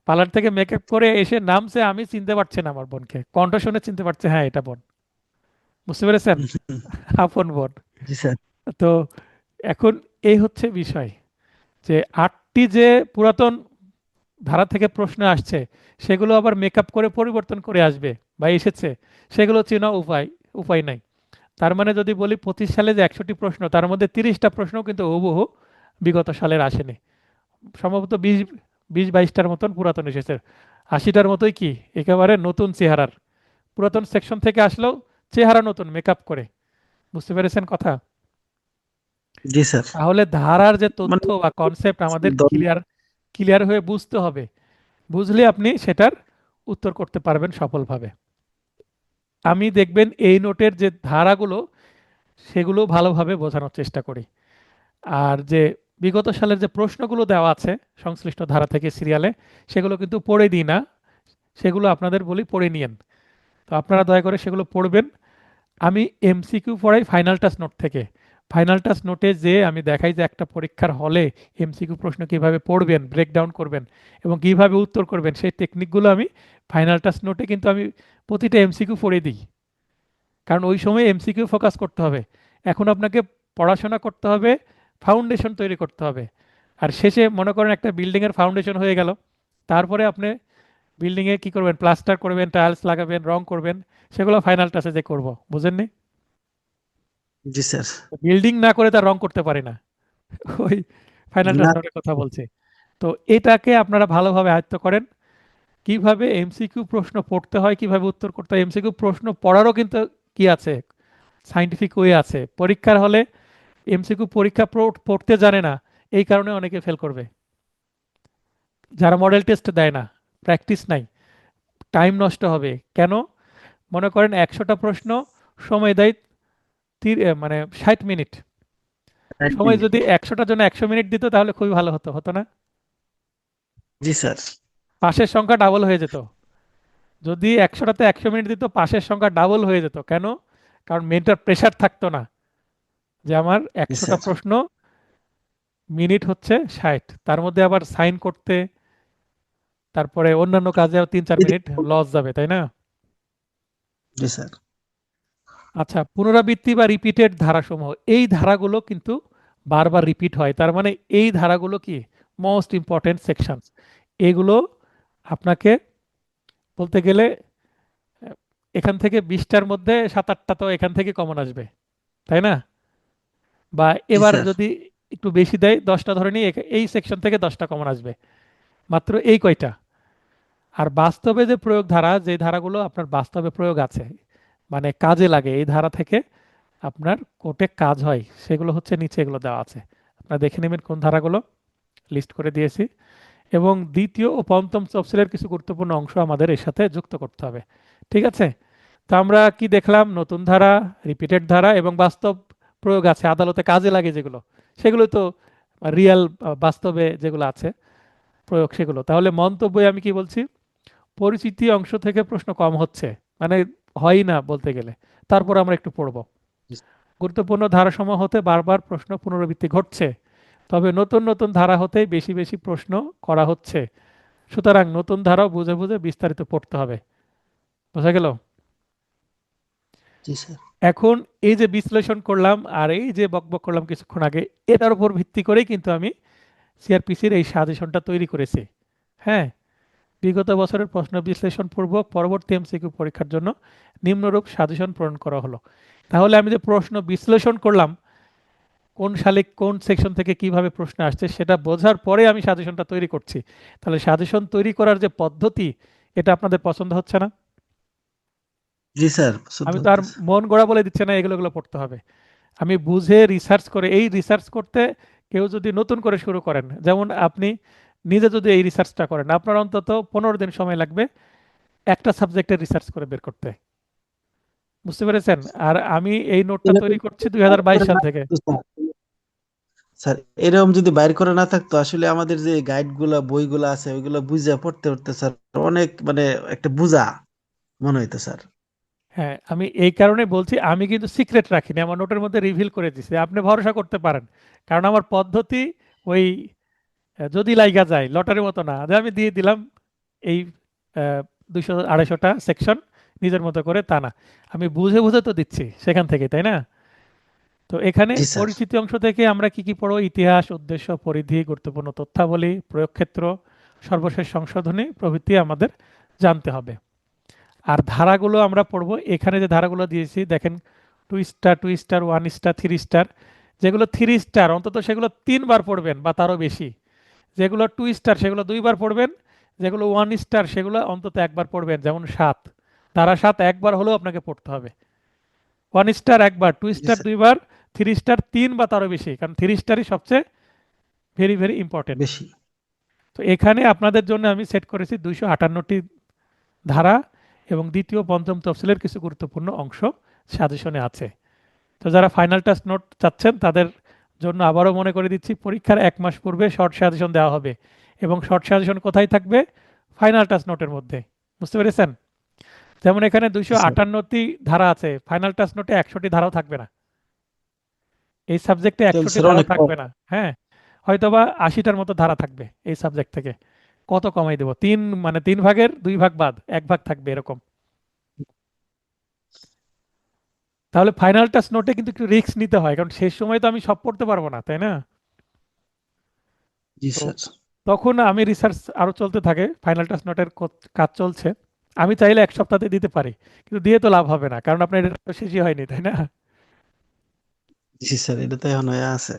পার্লার থেকে মেকআপ করে এসে নামছে, আমি চিনতে পারছি না আমার বোনকে, কণ্ঠ শুনে চিনতে পারছে, হ্যাঁ এটা বোন। বুঝতে পেরেছেন? হুম। আপন বোন। জি স্যার। তো এখন এই হচ্ছে বিষয়, যে 8টি যে পুরাতন ধারা থেকে প্রশ্ন আসছে, সেগুলো আবার মেকআপ করে পরিবর্তন করে আসবে বা এসেছে, সেগুলো চেনা উপায় উপায় নাই। তার মানে যদি বলি 25 সালে যে 100টি প্রশ্ন, তার মধ্যে 30টা প্রশ্ন কিন্তু হুবহু বিগত সালের আসেনি, সম্ভবত 20 22টার মতন পুরাতন এসেছে, 80টার মতোই কি একেবারে নতুন চেহারার, পুরাতন সেকশন থেকে আসলেও চেহারা নতুন মেকআপ করে। বুঝতে পেরেছেন কথা? জি স্যার। তাহলে ধারার যে তথ্য মানে বা কনসেপ্ট আমাদের দল- ক্লিয়ার ক্লিয়ার হয়ে বুঝতে হবে, বুঝলে আপনি সেটার উত্তর করতে পারবেন সফলভাবে। আমি দেখবেন এই নোটের যে ধারাগুলো, সেগুলো ভালোভাবে বোঝানোর চেষ্টা করি। আর যে বিগত সালের যে প্রশ্নগুলো দেওয়া আছে সংশ্লিষ্ট ধারা থেকে সিরিয়ালে, সেগুলো কিন্তু পড়ে দিই না, সেগুলো আপনাদের বলি পড়ে নিয়েন। তো আপনারা দয়া করে সেগুলো পড়বেন। আমি এমসিকিউ পড়াই ফাইনাল টাচ নোট থেকে। ফাইনাল টাচ নোটে যে আমি দেখাই যে একটা পরীক্ষার হলে এমসিকিউ প্রশ্ন কিভাবে পড়বেন, ব্রেকডাউন করবেন এবং কিভাবে উত্তর করবেন, সেই টেকনিকগুলো আমি ফাইনাল টাচ নোটে কিন্তু আমি প্রতিটা এমসিকিউ পড়ে দিই। কারণ ওই সময় এমসিকিউ ফোকাস করতে হবে। এখন আপনাকে পড়াশোনা করতে হবে, ফাউন্ডেশন তৈরি করতে হবে। আর শেষে মনে করেন একটা বিল্ডিংয়ের ফাউন্ডেশন হয়ে গেল, তারপরে আপনি বিল্ডিংয়ে কি করবেন, প্লাস্টার করবেন, টাইলস লাগাবেন, রং করবেন, সেগুলো ফাইনাল টাচে যে করব, বুঝেননি? জি স্যার। বিল্ডিং না করে তার রং করতে পারি না, ওই ফাইনাল টাচ না। নোটের কথা বলছি। তো এটাকে আপনারা ভালোভাবে আয়ত্ত করেন, কিভাবে এমসিকিউ প্রশ্ন পড়তে হয়, কিভাবে উত্তর করতে হয়। এমসিকিউ প্রশ্ন পড়ারও কিন্তু কি আছে, সাইন্টিফিক ওয়ে আছে। পরীক্ষার হলে এমসিকিউ পরীক্ষা পড়তে জানে না, এই কারণে অনেকে ফেল করবে, যারা মডেল টেস্ট দেয় না, প্র্যাকটিস নাই, টাইম নষ্ট হবে কেন? মনে করেন 100টা প্রশ্ন, সময় দেয় মানে 60 মিনিট, এক সময় মিনিট। যদি 100টার জন্য 100 মিনিট দিত তাহলে খুবই ভালো হতো, হতো না? জি স্যার। পাশের সংখ্যা ডাবল হয়ে যেত। যদি 100টাতে 100 মিনিট দিত, পাশের সংখ্যা ডাবল হয়ে যেত কেন? কারণ মেন্টাল প্রেশার থাকতো না, যে আমার জি 100টা স্যার। প্রশ্ন, মিনিট হচ্ছে 60, তার মধ্যে আবার সাইন করতে, তারপরে অন্যান্য কাজেও 3 4 মিনিট লস যাবে, তাই না? জি স্যার। আচ্ছা, পুনরাবৃত্তি বা রিপিটেড ধারাসমূহ, এই ধারাগুলো কিন্তু বারবার রিপিট হয়, তার মানে এই ধারাগুলো কি মোস্ট ইম্পর্টেন্ট সেকশনস। এগুলো আপনাকে বলতে গেলে এখান থেকে 20টার মধ্যে 7 8টা তো এখান থেকে কমন আসবে, তাই না? বা জি এবার স্যার। যদি একটু বেশি দেয়, 10টা ধরে নিই, এই সেকশন থেকে 10টা কমন আসবে, মাত্র এই কয়টা। আর বাস্তবে যে প্রয়োগ ধারা, যে ধারাগুলো আপনার বাস্তবে প্রয়োগ আছে, মানে কাজে লাগে, এই ধারা থেকে আপনার কোর্টে কাজ হয়, সেগুলো হচ্ছে নিচে এগুলো দেওয়া আছে, আপনারা দেখে নেবেন কোন ধারাগুলো, লিস্ট করে দিয়েছি। এবং দ্বিতীয় ও পঞ্চম তফসিলের কিছু গুরুত্বপূর্ণ অংশ আমাদের এর সাথে যুক্ত করতে হবে, ঠিক আছে? তো আমরা কি দেখলাম, নতুন ধারা, রিপিটেড ধারা এবং বাস্তব প্রয়োগ আছে আদালতে কাজে লাগে যেগুলো, সেগুলো তো রিয়েল, বাস্তবে যেগুলো আছে প্রয়োগ সেগুলো। তাহলে মন্তব্যে আমি কি বলছি, পরিচিতি অংশ থেকে প্রশ্ন কম হচ্ছে, মানে হয় না বলতে গেলে। তারপর আমরা একটু পড়ব। জি গুরুত্বপূর্ণ ধারাসমূহ হতে বারবার প্রশ্ন পুনরাবৃত্তি ঘটছে, তবে নতুন নতুন ধারা হতেই বেশি বেশি প্রশ্ন করা হচ্ছে। সুতরাং নতুন ধারাও বুঝে বুঝে বিস্তারিত পড়তে হবে। বোঝা গেল? জি স্যার। এখন এই যে বিশ্লেষণ করলাম আর এই যে বকবক করলাম কিছুক্ষণ আগে, এটার উপর ভিত্তি করেই কিন্তু আমি সিআরপিসির এই সাজেশনটা তৈরি করেছি। হ্যাঁ, বিগত বছরের প্রশ্ন বিশ্লেষণ পূর্বক পরবর্তী এমসিকিউ পরীক্ষার জন্য নিম্নরূপ সাজেশন প্রণয়ন করা হলো। তাহলে আমি যে প্রশ্ন বিশ্লেষণ করলাম, কোন সালে কোন সেকশন থেকে কিভাবে প্রশ্ন আসছে সেটা বোঝার পরে আমি সাজেশনটা তৈরি করছি। তাহলে সাজেশন তৈরি করার যে পদ্ধতি, এটা আপনাদের পছন্দ হচ্ছে না? জি স্যার, পছন্দ আমি তো আর হতেছে। মন গড়া বলে দিচ্ছে না এগুলো এগুলো পড়তে হবে। আমি বুঝে রিসার্চ করে, এই রিসার্চ করতে কেউ যদি নতুন করে শুরু করেন, যেমন আপনি নিজে যদি এই রিসার্চটা করেন, আপনার অন্তত 15 দিন সময় লাগবে একটা সাবজেক্টের রিসার্চ করে বের করতে। বুঝতে পেরেছেন? আর আমি এই নোটটা এরকম তৈরি করছি যদি বাইর 2022 করে সাল না থেকে। থাকতো স্যার, স্যার এরকম যদি বাইর করে না থাকতো, আসলে আমাদের যে গাইড গুলা বইগুলা আছে ওইগুলো বুঝা পড়তে পড়তে স্যার অনেক মানে একটা বুঝা মনে হইতো স্যার। হ্যাঁ, আমি এই কারণে বলছি, আমি কিন্তু সিক্রেট রাখিনি, আমার নোটের মধ্যে রিভিল করে দিছি, আপনি ভরসা করতে পারেন। কারণ আমার পদ্ধতি ওই যদি লাইগা যায় লটারির মতো না, যে আমি দিয়ে দিলাম এই 200 250টা সেকশন নিজের মতো করে, তা না। আমি বুঝে বুঝে তো দিচ্ছি সেখান থেকে, তাই না? তো এখানে জি স্যার। পরিচিতি অংশ থেকে আমরা কি কি পড়ো, ইতিহাস, উদ্দেশ্য, পরিধি, গুরুত্বপূর্ণ তথ্যাবলী, প্রয়োগক্ষেত্র, সর্বশেষ সংশোধনী প্রভৃতি আমাদের জানতে হবে। আর ধারাগুলো আমরা পড়বো, এখানে যে ধারাগুলো দিয়েছি দেখেন, 2 স্টার, 2 স্টার, 1 স্টার, 3 স্টার। যেগুলো 3 স্টার অন্তত সেগুলো 3 বার পড়বেন বা তারও বেশি। যেগুলো 2 স্টার সেগুলো 2 বার পড়বেন। যেগুলো 1 স্টার সেগুলো অন্তত একবার পড়বেন, যেমন 7, ধারা 7 একবার হলেও আপনাকে পড়তে হবে। 1 স্টার একবার, টু জি স্টার স্যার। 2 বার, 3 স্টার 3 বা তারও বেশি, কারণ 3 স্টারই সবচেয়ে ভেরি ভেরি ইম্পর্টেন্ট। বেশি। তো এখানে আপনাদের জন্য আমি সেট করেছি 258টি ধারা এবং দ্বিতীয় পঞ্চম তফসিলের কিছু গুরুত্বপূর্ণ অংশ সাজেশনে আছে। তো যারা ফাইনাল টেস্ট নোট চাচ্ছেন তাদের জন্য আবারও মনে করে দিচ্ছি, পরীক্ষার 1 মাস পূর্বে শর্ট সাজেশন দেওয়া হবে। এবং শর্ট সাজেশন কোথায় থাকবে? ফাইনাল টেস্ট নোটের মধ্যে। বুঝতে পেরেছেন? যেমন এখানে জি দুইশো স্যার। আটান্নটি ধারা আছে, ফাইনাল টেস্ট নোটে 100টি ধারাও থাকবে না। এই সাবজেক্টে তাহলে 100টি স্যার ধারাও অনেক কম। থাকবে না। হ্যাঁ, হয়তোবা 80টার মতো ধারা থাকবে এই সাবজেক্ট থেকে। কত কমাই দেবো, 3 ভাগের 2 ভাগ বাদ 1 ভাগ থাকবে এরকম। তাহলে ফাইনাল টেস্ট নোটে কিন্তু একটু রিস্ক নিতে হয়, কারণ শেষ সময় তো আমি সব পড়তে পারবো না, তাই না? জি তো স্যার। তখন আমি রিসার্চ আরো চলতে থাকে, ফাইনাল টেস্ট নোটের কাজ চলছে। আমি চাইলে 1 সপ্তাহতে দিতে পারি, কিন্তু দিয়ে তো লাভ হবে না, কারণ আপনার এটা তো শেষই হয়নি, তাই না? জি স্যার, এটা তো এখন হয়ে আছে।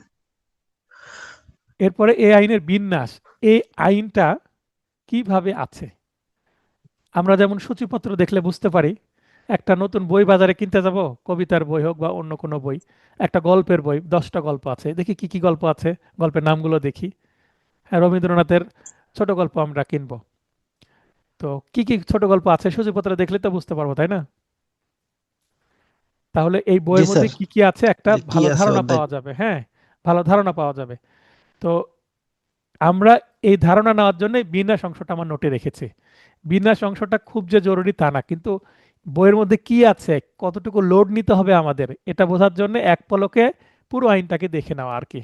এরপরে এই আইনের বিন্যাস, এই আইনটা কিভাবে আছে, আমরা যেমন সূচিপত্র দেখলে বুঝতে পারি। একটা নতুন বই বাজারে কিনতে যাব, কবিতার বই হোক বা অন্য কোনো বই, একটা গল্পের বই, 10টা গল্প আছে, দেখি কি কি গল্প আছে, গল্পের নামগুলো দেখি। হ্যাঁ, রবীন্দ্রনাথের ছোট গল্প আমরা কিনবো। তো কি কি ছোট গল্প আছে সূচিপত্র দেখলে তো বুঝতে পারবো, তাই না? তাহলে এই জি বইয়ের মধ্যে স্যার, কি কি আছে একটা যে কি ভালো আছে ধারণা অধ্যায়। পাওয়া যাবে। হ্যাঁ, ভালো ধারণা পাওয়া যাবে। তো আমরা এই ধারণা নেওয়ার জন্য বিন্যাস অংশটা আমার নোটে রেখেছি। বিন্যাস অংশটা খুব যে জরুরি তা না, কিন্তু বইয়ের মধ্যে কি আছে, কতটুকু লোড নিতে হবে আমাদের, এটা বোঝার জন্য এক পলকে পুরো আইনটাকে দেখে নেওয়া আর কি।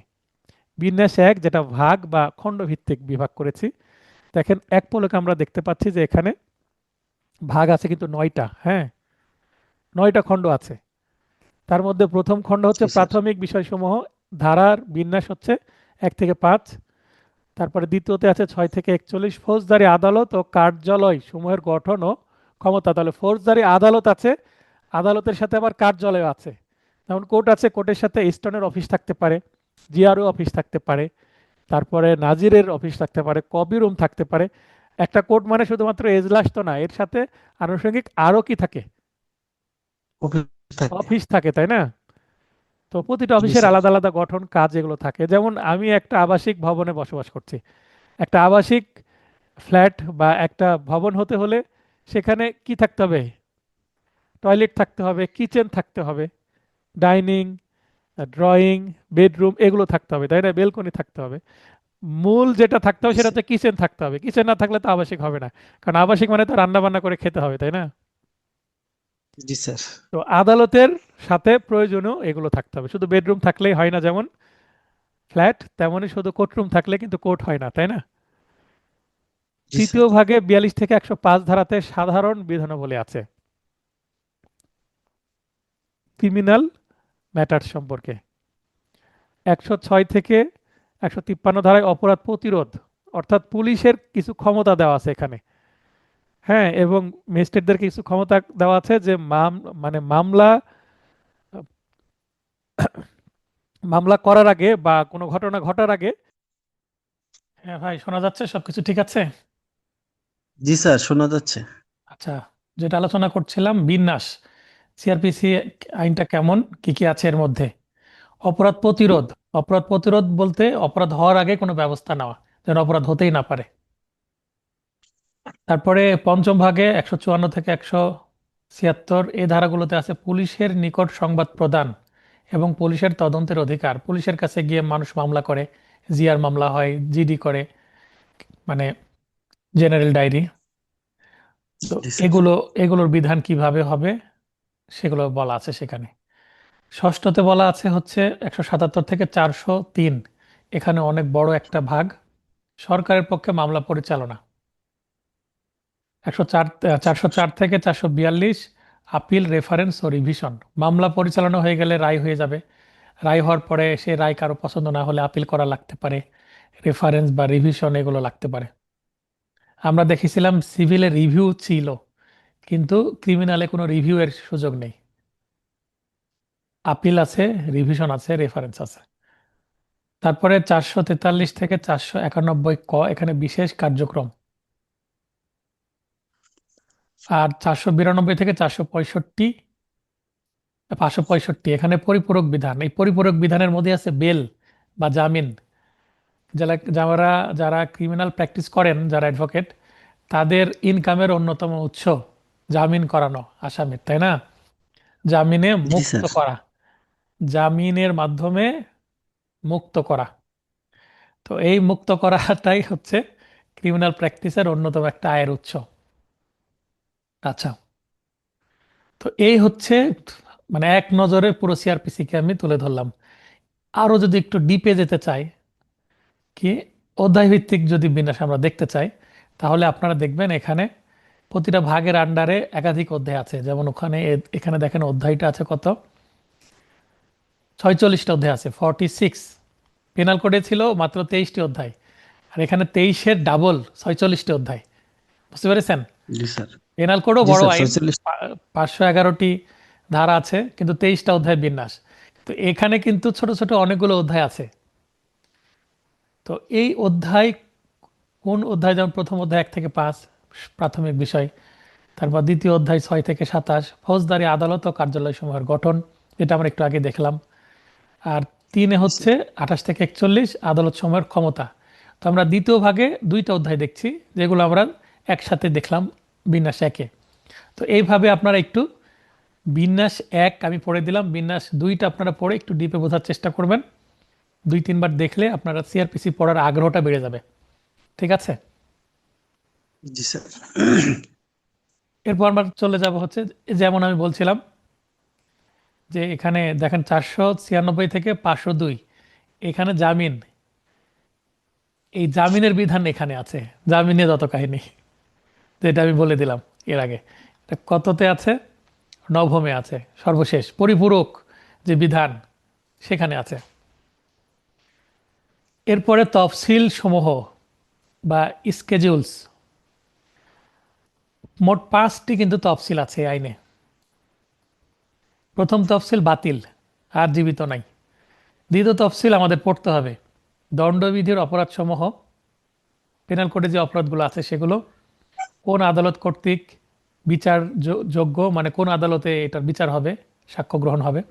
বিন্যাস এক, যেটা ভাগ বা খণ্ড ভিত্তিক বিভাগ করেছি, দেখেন এক পলকে আমরা দেখতে পাচ্ছি যে এখানে ভাগ আছে কিন্তু 9টা। হ্যাঁ, 9টা খণ্ড আছে। তার মধ্যে প্রথম খণ্ড হচ্ছে জি স্যার। প্রাথমিক বিষয়সমূহ, ধারার বিন্যাস হচ্ছে 1 থেকে 5। তারপরে দ্বিতীয়তে আছে 6 থেকে 41, ফৌজদারি আদালত ও কার্যালয় সমূহের গঠন ও ক্ষমতা। তাহলে ফৌজদারি আদালত আছে, আদালতের সাথে আবার কার্যালয় আছে। যেমন কোর্ট আছে, কোর্টের সাথে স্টোনের অফিস থাকতে পারে, জিআরও অফিস থাকতে পারে, তারপরে নাজিরের অফিস থাকতে পারে, কবি রুম থাকতে পারে। একটা কোর্ট মানে শুধুমাত্র এজলাস তো না, এর সাথে আনুষঙ্গিক আরও কি থাকে, অফিস থাকে। অফিস থাকে, তাই না? তো প্রতিটা জি অফিসের স্যার। আলাদা আলাদা গঠন, কাজ এগুলো থাকে। যেমন আমি একটা আবাসিক ভবনে বসবাস করছি, একটা আবাসিক ফ্ল্যাট বা একটা ভবন হতে হলে সেখানে কি থাকতে হবে? টয়লেট থাকতে হবে, কিচেন থাকতে হবে, ডাইনিং, ড্রয়িং, বেডরুম এগুলো থাকতে হবে, তাই না? বেলকনি থাকতে হবে। মূল যেটা থাকতে হবে জি সেটা স্যার। হচ্ছে কিচেন থাকতে হবে। কিচেন না থাকলে তো আবাসিক হবে না, কারণ আবাসিক মানে তো রান্না বান্না করে খেতে হবে, তাই না? জি স্যার। তো আদালতের সাথে প্রয়োজনীয় এগুলো থাকতে হবে। শুধু বেডরুম থাকলেই হয় না, যেমন ফ্ল্যাট, তেমনই শুধু কোর্টরুম থাকলে কিন্তু কোর্ট হয় না, তাই না? জি স্যার। তৃতীয় ভাগে 42 থেকে 105 ধারাতে সাধারণ বিধানাবলী আছে ক্রিমিনাল ম্যাটার সম্পর্কে। 106 থেকে 153 ধারায় অপরাধ প্রতিরোধ, অর্থাৎ পুলিশের কিছু ক্ষমতা দেওয়া আছে এখানে। হ্যাঁ, এবং ম্যাজিস্ট্রেটদের কিছু ক্ষমতা দেওয়া আছে যে মানে মামলা মামলা করার আগে বা কোনো ঘটনা ঘটার আগে। হ্যাঁ ভাই, শোনা যাচ্ছে? সবকিছু ঠিক আছে? জি স্যার, শোনা যাচ্ছে। আচ্ছা, যেটা আলোচনা করছিলাম, বিন্যাস, সিআরপিসি আইনটা কেমন, কি কি আছে এর মধ্যে। অপরাধ প্রতিরোধ, অপরাধ প্রতিরোধ বলতে অপরাধ হওয়ার আগে কোনো ব্যবস্থা নেওয়া, যেন অপরাধ হতেই না পারে। তারপরে পঞ্চম ভাগে 154 থেকে 176 এই ধারাগুলোতে আছে পুলিশের নিকট সংবাদ প্রদান এবং পুলিশের তদন্তের অধিকার। পুলিশের কাছে গিয়ে মানুষ মামলা করে, জিআর মামলা হয়, জিডি করে, মানে জেনারেল ডায়েরি। তো জি স্যার। এগুলো, এগুলোর বিধান কিভাবে হবে সেগুলো বলা আছে সেখানে। ষষ্ঠতে বলা আছে হচ্ছে 177 থেকে 403, এখানে অনেক বড় একটা ভাগ, সরকারের পক্ষে মামলা পরিচালনা। 404 থেকে 442 আপিল, রেফারেন্স ও রিভিশন। মামলা পরিচালনা হয়ে গেলে রায় হয়ে যাবে, রায় হওয়ার পরে সে রায় কারো পছন্দ না হলে আপিল করা লাগতে পারে, রেফারেন্স বা রিভিশন এগুলো লাগতে পারে। আমরা দেখেছিলাম সিভিলে রিভিউ ছিল, কিন্তু ক্রিমিনালে কোনো রিভিউ এর সুযোগ নেই। আপিল আছে, রিভিশন আছে, রেফারেন্স আছে। তারপরে 443 থেকে 491 ক, এখানে বিশেষ কার্যক্রম। আর 492 থেকে 465, 565 এখানে পরিপূরক বিধান। এই পরিপূরক বিধানের মধ্যে আছে বেল বা জামিন। যারা যারা যারা ক্রিমিনাল প্র্যাকটিস করেন, যারা অ্যাডভোকেট, তাদের ইনকামের অন্যতম উৎস জামিন করানো আসামির, তাই না? জামিনে জি মুক্ত স্যার। করা, জামিনের মাধ্যমে মুক্ত করা। তো এই মুক্ত করাটাই হচ্ছে ক্রিমিনাল প্র্যাকটিসের অন্যতম একটা আয়ের উৎস। আচ্ছা, তো এই হচ্ছে, মানে এক নজরে পুরো সিআরপিসি কে আমি তুলে ধরলাম। আরো যদি একটু ডিপে যেতে চাই, কি অধ্যায় ভিত্তিক যদি বিন্যাস আমরা দেখতে চাই, তাহলে আপনারা দেখবেন এখানে প্রতিটা ভাগের আন্ডারে একাধিক অধ্যায় আছে। যেমন ওখানে এখানে দেখেন অধ্যায়টা আছে কত, 46টা অধ্যায় আছে, 46। পেনাল কোডে ছিল মাত্র 23টি অধ্যায়, আর এখানে 23-এর ডাবল, 46টি অধ্যায়। বুঝতে পেরেছেন? জি স্যার। পেনাল কোডও জি বড় স্যার, আইন, 46। 511টি ধারা আছে, কিন্তু 23টা অধ্যায় বিন্যাস। তো এখানে কিন্তু ছোট ছোট অনেকগুলো অধ্যায় আছে। তো এই অধ্যায়, কোন অধ্যায়, যেমন প্রথম অধ্যায় 1 থেকে 5 প্রাথমিক বিষয়, তারপর দ্বিতীয় অধ্যায় 6 থেকে 27 ফৌজদারি আদালত ও কার্যালয় সমূহের গঠন, যেটা আমরা একটু আগে দেখলাম। আর 3-এ জি স্যার। হচ্ছে 28 থেকে 41 আদালত সমূহের ক্ষমতা। তো আমরা দ্বিতীয় ভাগে 2টা অধ্যায় দেখছি, যেগুলো আমরা একসাথে দেখলাম বিন্যাস 1-এ। তো এইভাবে আপনারা একটু বিন্যাস 1 আমি পড়ে দিলাম, বিন্যাস 2টা আপনারা পড়ে একটু ডিপে বোঝার চেষ্টা করবেন। 2-3 বার দেখলে আপনারা সিআরপিসি পড়ার আগ্রহটা বেড়ে যাবে। ঠিক আছে? জি স্যার। এরপর আমরা চলে যাব হচ্ছে, যেমন আমি বলছিলাম যে এখানে দেখেন 496 থেকে 502, এখানে জামিন, এই জামিনের বিধান এখানে আছে। জামিনে যত কাহিনী, যেটা আমি বলে দিলাম এর আগে, এটা কততে আছে? নবমে আছে, সর্বশেষ পরিপূরক যে বিধান সেখানে আছে। এরপরে তফসিল সমূহ বা স্কেজুলস, মোট 5টি কিন্তু তফসিল আছে এই আইনে। প্রথম তফসিল বাতিল, আর জীবিত নাই। দ্বিতীয় তফসিল আমাদের পড়তে হবে, দণ্ডবিধির অপরাধ সমূহ, পেনাল কোডে যে অপরাধগুলো আছে সেগুলো কোন আদালত কর্তৃক বিচার যোগ্য, মানে কোন আদালতে এটার বিচার হবে, সাক্ষ্য গ্রহণ হবে।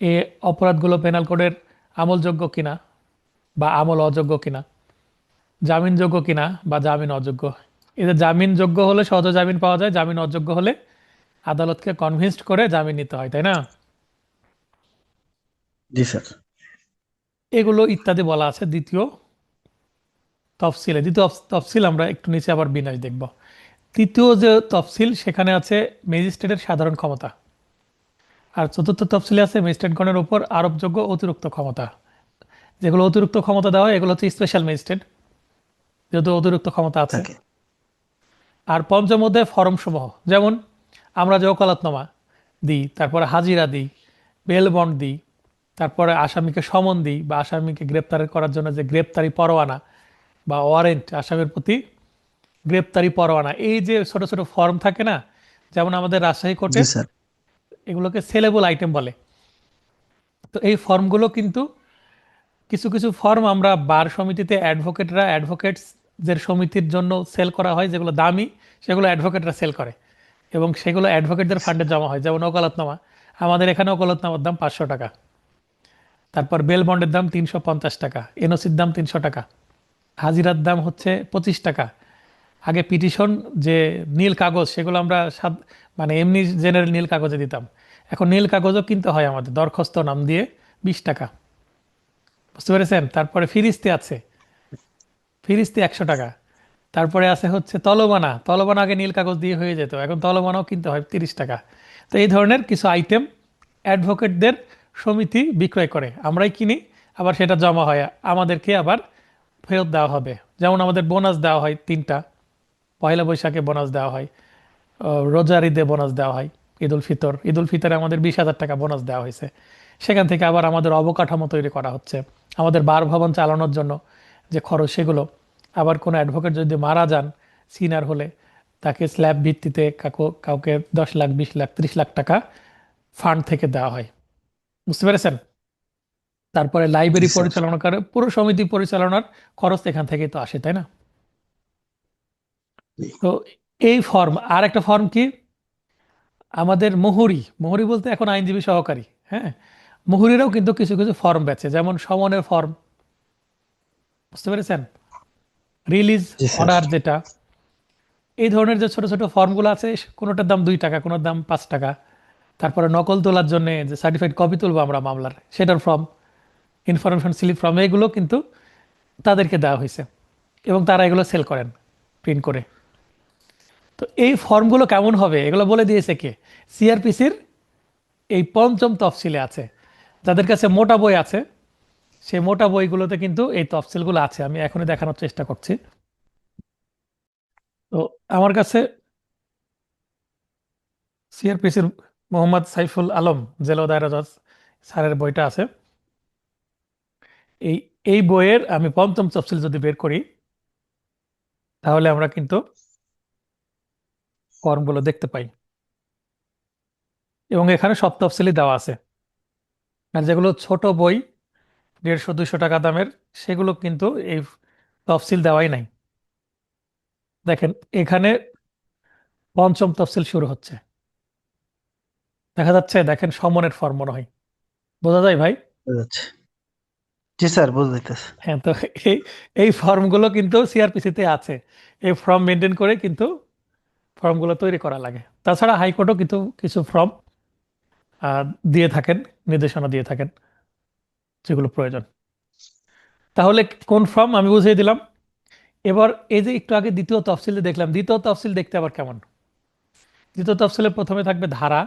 এ অপরাধগুলো পেনাল কোডের আমলযোগ্য কিনা বা আমল অযোগ্য কিনা, জামিনযোগ্য কিনা বা জামিন অযোগ্য। এদের জামিনযোগ্য হলে সহজ জামিন পাওয়া যায়, জামিন অযোগ্য হলে আদালতকে কনভিন্সড করে জামিন নিতে হয়, তাই না? জি স্যার। এগুলো ইত্যাদি বলা আছে দ্বিতীয় তফসিলে। দ্বিতীয় তফসিল আমরা একটু নিচে আবার বিন্যাস দেখব। তৃতীয় যে তফসিল সেখানে আছে ম্যাজিস্ট্রেটের সাধারণ ক্ষমতা। আর চতুর্থ তফসিলে আছে ম্যাজিস্ট্রেটগণের উপর আরোপযোগ্য অতিরিক্ত ক্ষমতা। যেগুলো অতিরিক্ত ক্ষমতা দেওয়া হয় এগুলো হচ্ছে স্পেশাল ম্যাজিস্ট্রেট, যেহেতু অতিরিক্ত ক্ষমতা আছে। থাকে। আর পঞ্চম অধ্যায় ফরম সমূহ, যেমন আমরা যে ওকালতনামা দিই, তারপরে হাজিরা দিই, বেল বন্ড দিই, তারপরে আসামিকে সমন দিই বা আসামিকে গ্রেপ্তার করার জন্য যে গ্রেপ্তারি পরোয়ানা বা ওয়ারেন্ট, আসামির প্রতি গ্রেপ্তারি পরোয়ানা, এই যে ছোট ছোট ফর্ম থাকে না, যেমন আমাদের রাজশাহী জি কোর্টের স্যার। এগুলোকে সেলেবল আইটেম বলে। তো এই ফর্মগুলো কিন্তু কিছু কিছু ফর্ম আমরা বার সমিতিতে অ্যাডভোকেটসদের সমিতির জন্য সেল করা হয়, যেগুলো দামি, সেগুলো অ্যাডভোকেটরা সেল করে এবং সেগুলো অ্যাডভোকেটদের ফান্ডে জমা হয়। যেমন ওকালতনামা, আমাদের এখানে ওকালতনামার দাম 500 টাকা, তারপর বেল বন্ডের দাম 350 টাকা, এনওসির দাম 300 টাকা, হাজিরার দাম হচ্ছে 25 টাকা। আগে পিটিশন যে নীল কাগজ সেগুলো আমরা মানে এমনি জেনারেল নীল কাগজে দিতাম, এখন নীল কাগজও কিনতে হয় আমাদের দরখাস্ত নাম দিয়ে 20 টাকা। বুঝতে পেরেছেন? তারপরে ফিরিস্তি আছে, ফিরিস্তি 100 টাকা। তারপরে আছে হচ্ছে তলবানা, তলবানা আগে নীল কাগজ দিয়ে হয়ে যেত, এখন তলবানাও কিনতে হয় 30 টাকা। তো এই ধরনের কিছু আইটেম অ্যাডভোকেটদের সমিতি বিক্রয় করে, আমরাই কিনি, আবার সেটা জমা হয়, আমাদেরকে আবার ফেরত দেওয়া হবে। যেমন আমাদের বোনাস দেওয়া হয় 3টা, পয়লা বৈশাখে বোনাস দেওয়া হয়, রোজার ঈদে বোনাস দেওয়া হয়, ঈদ উল ফিতরে আমাদের 20,000 টাকা বোনাস দেওয়া হয়েছে। সেখান থেকে আবার আমাদের অবকাঠামো তৈরি করা হচ্ছে, আমাদের বার ভবন চালানোর জন্য যে খরচ সেগুলো। আবার কোনো অ্যাডভোকেট যদি মারা যান সিনিয়র হলে, তাকে স্ল্যাব ভিত্তিতে কাউকে 10 লাখ, 20 লাখ, 30 লাখ টাকা ফান্ড থেকে দেওয়া হয়। বুঝতে পেরেছেন? তারপরে জি লাইব্রেরি স্যার। পরিচালনা করে, পুরো সমিতি পরিচালনার খরচ এখান থেকেই তো আসে, তাই না? জি। তো এই ফর্ম, আর একটা ফর্ম কি, আমাদের মুহুরি, মুহুরি বলতে এখন আইনজীবী সহকারী, হ্যাঁ, মুহুরিরাও কিন্তু কিছু কিছু ফর্ম বেচে, যেমন সমনের ফর্ম। বুঝতে পেরেছেন? রিলিজ জি স্যার। অর্ডার যেটা, এই ধরনের যে ছোট ছোট ফর্মগুলো আছে, কোনোটার দাম 2 টাকা, কোনোটার দাম 5 টাকা। তারপরে নকল তোলার জন্য যে সার্টিফাইড কপি তুলবো আমরা মামলার, সেটার ফর্ম, ইনফরমেশন স্লিপ ফর্ম, এগুলো কিন্তু তাদেরকে দেওয়া হয়েছে এবং তারা এগুলো সেল করেন প্রিন্ট করে। তো এই ফর্মগুলো কেমন হবে এগুলো বলে দিয়েছে কে? সিআরপিসির এই পঞ্চম তফসিলে আছে। যাদের কাছে মোটা বই আছে, সেই মোটা বইগুলোতে কিন্তু এই তফসিলগুলো আছে, আমি এখনই দেখানোর চেষ্টা করছি। তো আমার কাছে সিআরপিসির মোহাম্মদ সাইফুল আলম জেলা দায়রা জজ স্যারের বইটা আছে। এই এই বইয়ের আমি পঞ্চম তফসিল যদি বের করি, তাহলে আমরা কিন্তু ফর্মগুলো দেখতে পাই এবং এখানে সব তফসিলই দেওয়া আছে। আর যেগুলো ছোট বই 150-200 টাকা দামের, সেগুলো কিন্তু এই তফসিল দেওয়াই নাই। দেখেন এখানে পঞ্চম তফসিল শুরু হচ্ছে, দেখা যাচ্ছে, দেখেন সমনের ফর্ম মনে হয়, বোঝা যায় ভাই? বোঝা যাচ্ছে। জি স্যার, বোঝা যাইতেছে। হ্যাঁ, তো এই এই ফর্মগুলো কিন্তু সিআরপিসি তে আছে। এই ফর্ম মেনটেন করে কিন্তু ফর্মগুলো তৈরি করা লাগে। তাছাড়া হাইকোর্টও কিন্তু কিছু ফর্ম দিয়ে থাকেন, নির্দেশনা দিয়ে থাকেন যেগুলো প্রয়োজন। তাহলে কোন ফর্ম আমি বুঝিয়ে দিলাম। এবার এই যে একটু আগে দ্বিতীয় তফসিলে দেখলাম, দ্বিতীয় তফসিল দেখতে আবার কেমন। দ্বিতীয় তফসিলে প্রথমে থাকবে ধারা,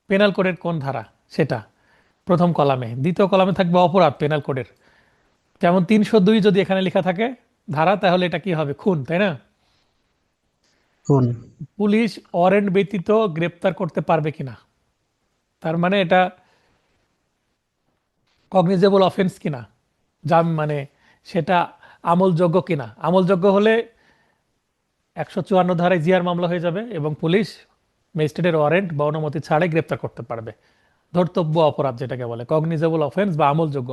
পেনাল কোডের কোন ধারা সেটা প্রথম কলামে, দ্বিতীয় কলামে থাকবে অপরাধ পেনাল কোডের। যেমন 302 যদি এখানে লেখা থাকে ধারা, তাহলে এটা কি হবে? খুন, তাই না? কোন? পুলিশ ওয়ারেন্ট ব্যতীত গ্রেপ্তার করতে পারবে কিনা, তার মানে এটা কগনিজেবল অফেন্স কিনা, মানে সেটা আমলযোগ্য কিনা। আমলযোগ্য হলে 154 ধারায় জিআর মামলা হয়ে যাবে এবং পুলিশ ম্যাজিস্ট্রেটের ওয়ারেন্ট বা অনুমতি ছাড়াই গ্রেপ্তার করতে পারবে। ধর্তব্য অপরাধ যেটাকে বলে, কগনিজেবল অফেন্স বা আমলযোগ্য,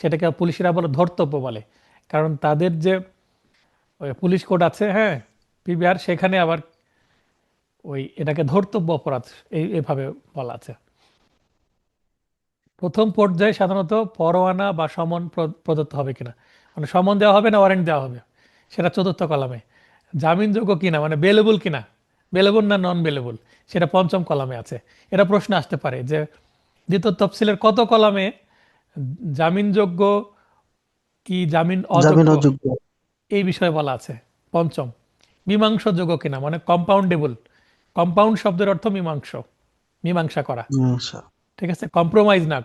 সেটাকে পুলিশেরা বলে ধর্তব্য বলে। কারণ তাদের যে ওই পুলিশ কোড আছে, হ্যাঁ, পিবিআর, সেখানে আবার ওই এটাকে ধর্তব্য অপরাধ এভাবে বলা আছে। প্রথম পর্যায়ে সাধারণত পরোয়ানা বা সমন প্রদত্ত হবে কিনা, মানে সমন দেওয়া হবে না ওয়ারেন্ট দেওয়া হবে, সেটা চতুর্থ কলামে। জামিনযোগ্য কিনা, মানে বেলেবল কিনা, বেলেবল না নন বেলেবল, সেটা পঞ্চম কলামে আছে। এটা প্রশ্ন আসতে পারে যে দ্বিতীয় তফসিলের কত কলামে জামিনযোগ্য কি জামিন জামিন অযোগ্য অযোগ্য। এই বিষয়ে বলা আছে। পঞ্চম, মীমাংসযোগ্য কিনা, মানে কম্পাউন্ডেবল। কম্পাউন্ড শব্দের অর্থ মীমাংস, মীমাংসা করা। আচ্ছা। ঠিক আছে, কম্প্রোমাইজ না,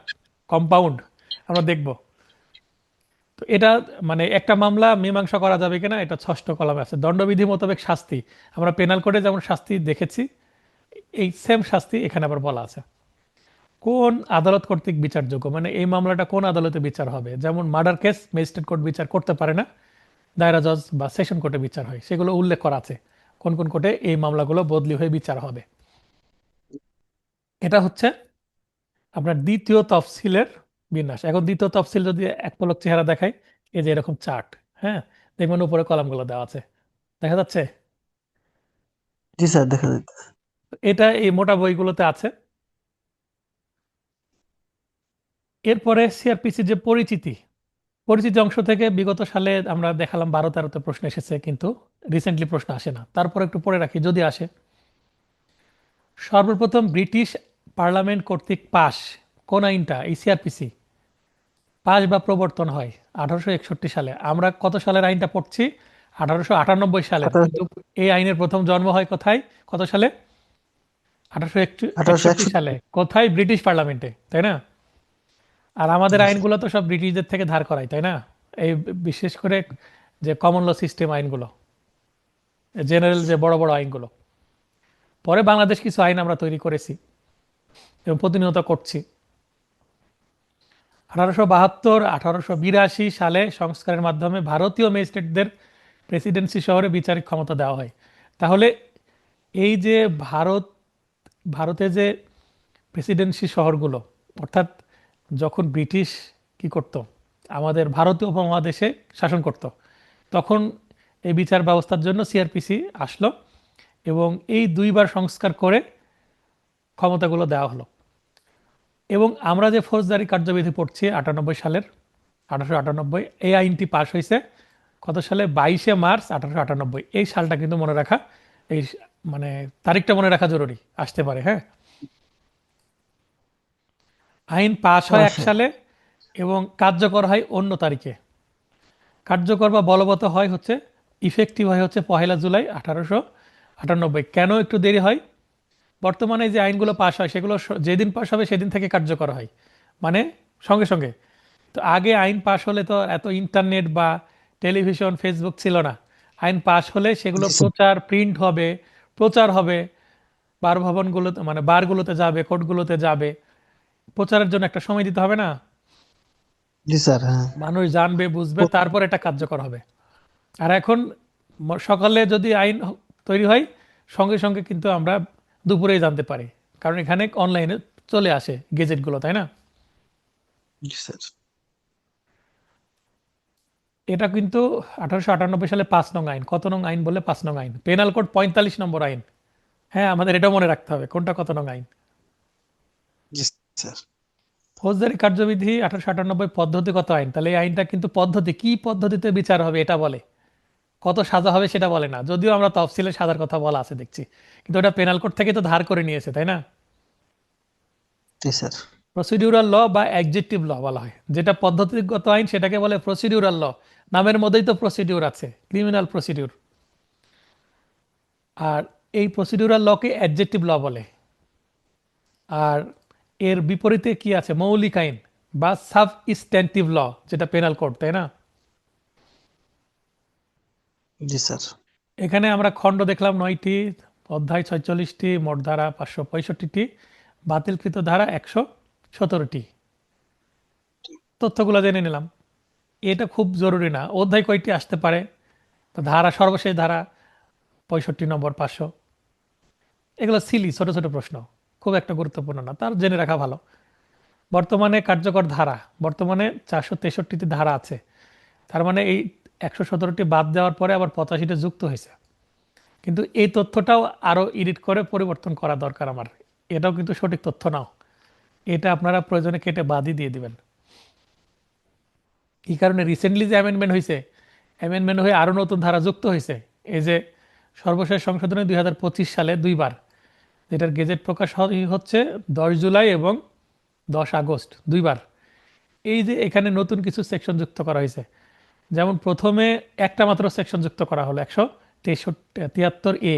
কম্পাউন্ড। আমরা দেখব তো এটা, মানে একটা মামলা মীমাংসা করা যাবে কিনা এটা ষষ্ঠ কলামে আছে। দণ্ডবিধি মোতাবেক শাস্তি, আমরা পেনাল কোডে যেমন শাস্তি দেখেছি, এই সেম শাস্তি এখানে আবার বলা আছে। কোন আদালত কর্তৃক বিচারযোগ্য, মানে এই মামলাটা কোন আদালতে বিচার হবে। যেমন মার্ডার কেস ম্যাজিস্ট্রেট কোর্ট বিচার করতে পারে না, দায়রা জজ বা সেশন কোর্টে বিচার হয়, সেগুলো উল্লেখ করা আছে কোন কোন কোর্টে এই মামলাগুলো বদলি হয়ে বিচার হবে। এটা হচ্ছে আপনার দ্বিতীয় তফসিলের বিন্যাস। এখন দ্বিতীয় তফসিল যদি এক পলক চেহারা দেখায়, এই যে এরকম চার্ট, হ্যাঁ, দেখবেন উপরে কলামগুলো দেওয়া আছে, দেখা যাচ্ছে। জি স্যার, দেখা যাচ্ছে। এটা এই মোটা বইগুলোতে আছে। এরপরে সিআরপিসির যে পরিচিতি, পরিচিতি অংশ থেকে বিগত সালে আমরা দেখালাম 12-13তে প্রশ্ন এসেছে, কিন্তু রিসেন্টলি প্রশ্ন আসে না, তারপর একটু পড়ে রাখি যদি আসে। সর্বপ্রথম ব্রিটিশ পার্লামেন্ট কর্তৃক পাশ কোন আইনটা, এই সিআরপিসি পাশ বা প্রবর্তন হয় 1861 সালে। আমরা কত সালের আইনটা পড়ছি? 1898 সালের, কিন্তু 18 এই আইনের প্রথম জন্ম হয় কোথায়, কত সালে? আঠারোশো আঠারোশো একষট্টি একষট্টি সালে। কোথায়? ব্রিটিশ পার্লামেন্টে, তাই না? আর আমাদের জি স্যার। আইনগুলো তো সব ব্রিটিশদের থেকে ধার করাই, তাই না? এই বিশেষ করে যে কমন ল সিস্টেম আইনগুলো, জেনারেল যে বড় বড় আইনগুলো। পরে বাংলাদেশ কিছু আইন আমরা তৈরি করেছি এবং প্রতিনিয়ত করছি। 1872 1882 সালে সংস্কারের মাধ্যমে ভারতীয় ম্যাজিস্ট্রেটদের প্রেসিডেন্সি শহরে বিচারিক ক্ষমতা দেওয়া হয়। তাহলে এই যে ভারতে যে প্রেসিডেন্সি শহরগুলো, অর্থাৎ যখন ব্রিটিশ কি করত, আমাদের ভারতীয় উপমহাদেশে শাসন করত, তখন এই বিচার ব্যবস্থার জন্য সিআরপিসি আসলো এবং এই দুইবার সংস্কার করে ক্ষমতাগুলো দেওয়া হলো। এবং আমরা যে ফৌজদারি কার্যবিধি পড়ছি 98 সালের, 1898, এই আইনটি পাশ হয়েছে কত সালে? 22শে মার্চ 1898। এই সালটা কিন্তু মনে রাখা, এই মানে তারিখটা মনে রাখা জরুরি, আসতে পারে, হ্যাঁ। আইন পাশ হয় এক আচ্ছা। সালে এবং কার্যকর হয় অন্য তারিখে। কার্যকর বা বলবৎ হয় হচ্ছে, ইফেক্টিভ হয় হচ্ছে 1 জুলাই 1898। কেন একটু দেরি হয়? বর্তমানে যে আইনগুলো পাশ হয় সেগুলো যেদিন পাশ হবে সেদিন থেকে কার্যকর হয়, মানে সঙ্গে সঙ্গে। তো আগে আইন পাশ হলে তো এত ইন্টারনেট বা টেলিভিশন ফেসবুক ছিল না। আইন পাশ হলে সেগুলো জি স্যার। প্রচার, প্রিন্ট হবে, প্রচার হবে, বার ভবনগুলোতে, মানে বারগুলোতে যাবে, কোর্টগুলোতে যাবে, প্রচারের জন্য একটা সময় দিতে হবে না? জি স্যার, হ্যাঁ। মানুষ জানবে, বুঝবে, তারপর এটা কার্যকর হবে। আর এখন সকালে যদি আইন তৈরি হয়, সঙ্গে সঙ্গে কিন্তু আমরা দুপুরেই জানতে পারি, কারণ এখানে অনলাইনে চলে আসে গেজেটগুলো, তাই না? জি স্যার। এটা কিন্তু 1898 সালে 5 নং আইন। কত নং আইন বলে? 5 নং আইন। পেনাল কোড 45 নম্বর আইন। হ্যাঁ, আমাদের এটা মনে রাখতে হবে কোনটা কত নং আইন। জি স্যার। ফৌজদারি কার্যবিধি 1898 পদ্ধতিগত আইন। তাহলে এই আইনটা কিন্তু পদ্ধতি, কি পদ্ধতিতে বিচার হবে এটা বলে, কত সাজা হবে সেটা বলে না। যদিও আমরা তফসিলে সাজার কথা বলা আছে দেখছি, কিন্তু ওটা পেনাল কোড থেকে তো ধার করে নিয়েছে, তাই না? জি স্যার। প্রসিডিউরাল ল বা অ্যাডজেক্টিভ ল বলা হয়, যেটা পদ্ধতিগত আইন সেটাকে বলে প্রসিডিউরাল ল। নামের মধ্যেই তো প্রসিডিউর আছে, ক্রিমিনাল প্রসিডিউর। আর এই প্রসিডিউরাল লকে অ্যাডজেক্টিভ ল বলে। আর এর বিপরীতে কি আছে? মৌলিক আইন বা সাবস্ট্যান্টিভ ল, যেটা পেনাল কোড, তাই না? জি স্যার। এখানে আমরা খণ্ড দেখলাম 9টি, অধ্যায় 46টি, মোট ধারা 565টি, বাতিলকৃত ধারা 117টি। তথ্যগুলো জেনে নিলাম। এটা খুব জরুরি না অধ্যায় কয়টি আসতে পারে, তো ধারা, সর্বশেষ ধারা 65 নম্বর, 500, এগুলো সিলি ছোট ছোট প্রশ্ন, খুব একটা গুরুত্বপূর্ণ না, তার জেনে রাখা ভালো। বর্তমানে কার্যকর ধারা, বর্তমানে 463টি ধারা আছে। তার মানে এই 117টি বাদ দেওয়ার পরে আবার 85টা যুক্ত হয়েছে। কিন্তু এই তথ্যটাও আরো এডিট করে পরিবর্তন করা দরকার আমার। এটাও কিন্তু সঠিক তথ্য নাও, এটা আপনারা প্রয়োজনে কেটে বাদই দিয়ে দিবেন। এই কারণে রিসেন্টলি যে অ্যামেন্ডমেন্ট হয়েছে, অ্যামেন্ডমেন্ট হয়ে আরো নতুন ধারা যুক্ত হয়েছে। এই যে সর্বশেষ সংশোধনে 2025 সালে দুইবার, যেটার গেজেট প্রকাশ হচ্ছে 10 জুলাই এবং 10 আগস্ট, দুইবার। এই যে এখানে নতুন কিছু সেকশন যুক্ত করা হয়েছে, যেমন প্রথমে একটা মাত্র সেকশন যুক্ত করা হলো 173 A।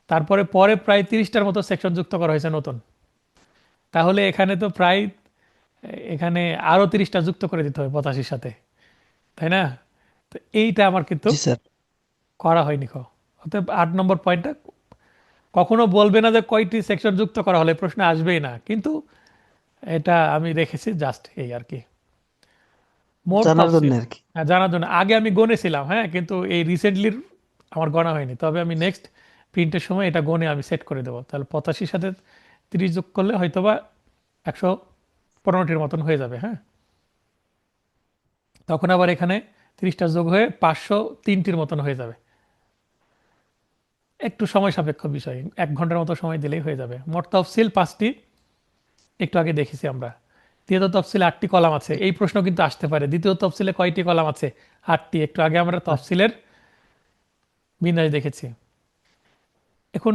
তারপরে পরে প্রায় 30টার মতো সেকশন যুক্ত করা হয়েছে নতুন। তাহলে এখানে তো প্রায় এখানে আরো 30টা যুক্ত করে দিতে হবে 85-র সাথে, তাই না? তো এইটা আমার কিন্তু জি স্যার। করা হয়নি অতএব 8 নম্বর পয়েন্টটা কখনো বলবে না যে কয়টি সেকশন যুক্ত করা হলে, প্রশ্ন আসবেই না, কিন্তু এটা আমি রেখেছি জাস্ট এই আর কি, মোর জানার জন্য তফসিল। আর কি। হ্যাঁ, জানার জন্য। আগে আমি গণেছিলাম, হ্যাঁ, কিন্তু এই রিসেন্টলির আমার গণা হয়নি। তবে আমি নেক্সট প্রিন্টের সময় এটা গণে আমি সেট করে দেবো, তাহলে 85-র সাথে 30 যোগ করলে হয়তোবা 115টির মতন হয়ে যাবে। হ্যাঁ, তখন আবার এখানে 30টা যোগ হয়ে 503টির মতন হয়ে যাবে। একটু সময় সাপেক্ষ বিষয়, 1 ঘন্টার মতো সময় দিলেই হয়ে যাবে। মোট তফসিল 5টি, একটু আগে দেখেছি আমরা। দ্বিতীয় তফসিলে 8টি কলাম আছে, এই প্রশ্ন কিন্তু আসতে পারে, দ্বিতীয় তফসিলে কয়টি কলাম আছে? 8টি। একটু আগে আমরা তফসিলের বিন্যাস দেখেছি। এখন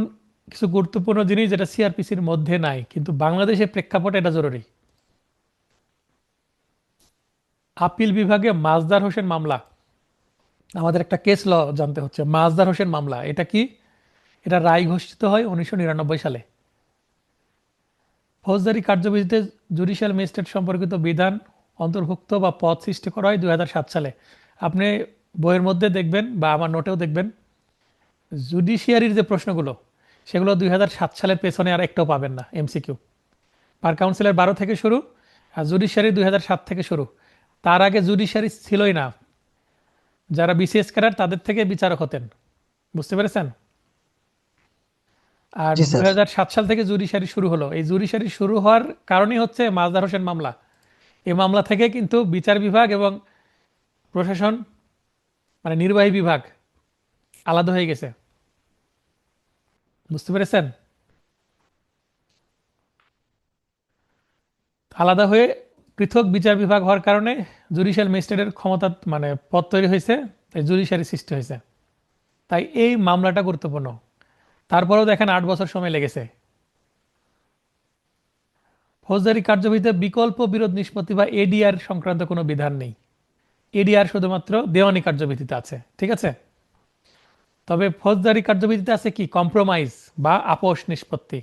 কিছু গুরুত্বপূর্ণ জিনিস যেটা সিআরপিসির মধ্যে নাই, কিন্তু বাংলাদেশের প্রেক্ষাপটে এটা জরুরি। আপিল বিভাগে মাজদার হোসেন মামলা, আমাদের একটা কেস ল জানতে হচ্ছে। মাজদার হোসেন মামলা এটা কি? এটা রায় ঘোষিত হয় 1999 সালে। ফৌজদারি কার্যবিধিতে জুডিশিয়াল ম্যাজিস্ট্রেট সম্পর্কিত বিধান অন্তর্ভুক্ত বা পদ সৃষ্টি করা হয় 2007 সালে। আপনি বইয়ের মধ্যে দেখবেন বা আমার নোটেও দেখবেন, জুডিশিয়ারির যে প্রশ্নগুলো সেগুলো 2007 সালের পেছনে আর একটাও পাবেন না এমসিকিউ। পার কাউন্সিলের 12 থেকে শুরু, আর জুডিশিয়ারি 2007 থেকে শুরু। তার আগে জুডিশিয়ারি ছিলই না, যারা বিসিএস ক্যাডার তাদের থেকে বিচারক হতেন। বুঝতে পেরেছেন? আর জি দুই স্যার। হাজার সাত সাল থেকে জুডিশিয়ারি শুরু হলো। এই জুডিশিয়ারি শুরু হওয়ার কারণই হচ্ছে মাজদার হোসেন মামলা। এই মামলা থেকে কিন্তু বিচার বিভাগ এবং প্রশাসন, মানে নির্বাহী বিভাগ আলাদা হয়ে গেছে। বুঝতে পেরেছেন? আলাদা হয়ে পৃথক বিচার বিভাগ হওয়ার কারণে জুডিশিয়াল ম্যাজিস্ট্রেটের ক্ষমতা, মানে পদ তৈরি হয়েছে, তাই জুডিশিয়ারি সৃষ্টি হয়েছে। তাই এই মামলাটা গুরুত্বপূর্ণ। তারপরেও দেখেন 8 বছর সময় লেগেছে। ফৌজদারি কার্যবিধিতে বিকল্প বিরোধ নিষ্পত্তি বা এডিআর সংক্রান্ত কোনো বিধান নেই। এডিআর শুধুমাত্র দেওয়ানি কার্যবিধিতে আছে, ঠিক আছে? তবে ফৌজদারি কার্যবিধিতে আছে কি কম্প্রোমাইজ বা আপোষ নিষ্পত্তি,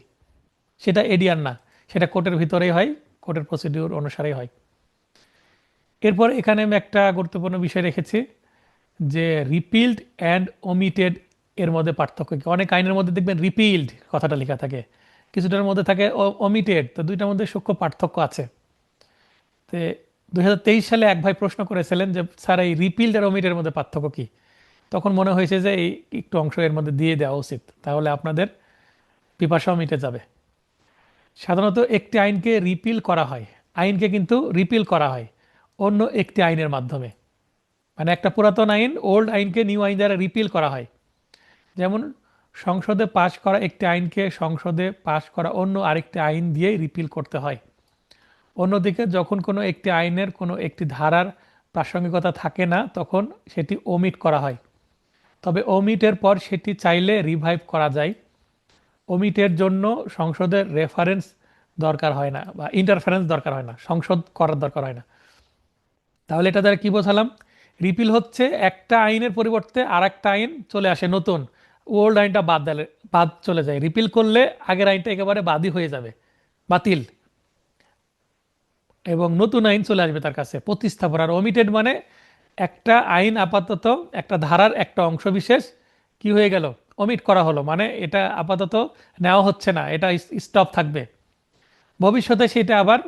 সেটা এডিআর না, সেটা কোর্টের ভিতরেই হয়, কোর্টের প্রসিডিউর অনুসারেই হয়। এরপর এখানে আমি একটা গুরুত্বপূর্ণ বিষয় রেখেছি, যে রিপিল্ড অ্যান্ড ওমিটেড এর মধ্যে পার্থক্য কি। অনেক আইনের মধ্যে দেখবেন রিপিল্ড কথাটা লেখা থাকে, কিছুটার মধ্যে থাকে ওমিটেড, তো দুইটার মধ্যে সূক্ষ্ম পার্থক্য আছে। তো 2023 সালে এক ভাই প্রশ্ন করেছিলেন যে স্যার এই রিপিল্ড আর ওমিটের মধ্যে পার্থক্য কি। তখন মনে হয়েছে যে এই একটু অংশ এর মধ্যে দিয়ে দেওয়া উচিত, তাহলে আপনাদের পিপাসাও মিটে যাবে। সাধারণত একটি আইনকে রিপিল করা হয়, আইনকে কিন্তু রিপিল করা হয় অন্য একটি আইনের মাধ্যমে। মানে একটা পুরাতন আইন, ওল্ড আইনকে নিউ আইন দ্বারা রিপিল করা হয়। যেমন সংসদে পাশ করা একটি আইনকে সংসদে পাশ করা অন্য আরেকটি আইন দিয়ে রিপিল করতে হয়। অন্যদিকে যখন কোনো একটি আইনের কোনো একটি ধারার প্রাসঙ্গিকতা থাকে না, তখন সেটি ওমিট করা হয়। তবে ওমিটের পর সেটি চাইলে রিভাইভ করা যায়। ওমিটের জন্য সংসদের রেফারেন্স দরকার হয় না বা ইন্টারফারেন্স দরকার হয় না, সংসদ করার দরকার হয় না। তাহলে এটা দ্বারা কি বোঝালাম? রিপিল হচ্ছে একটা আইনের পরিবর্তে আর একটা আইন চলে আসে নতুন, ওল্ড আইনটা বাদ চলে যায়। রিপিল করলে আগের আইনটা একেবারে বাদই হয়ে যাবে, বাতিল, এবং নতুন আইন চলে আসবে তার কাছে, প্রতিস্থাপন। আর ওমিটেড মানে একটা আইন আপাতত, একটা ধারার একটা অংশ বিশেষ কি হয়ে গেল, ওমিট করা হলো, মানে এটা আপাতত নেওয়া হচ্ছে না, এটা স্টপ থাকবে। ভবিষ্যতে সেটা আবার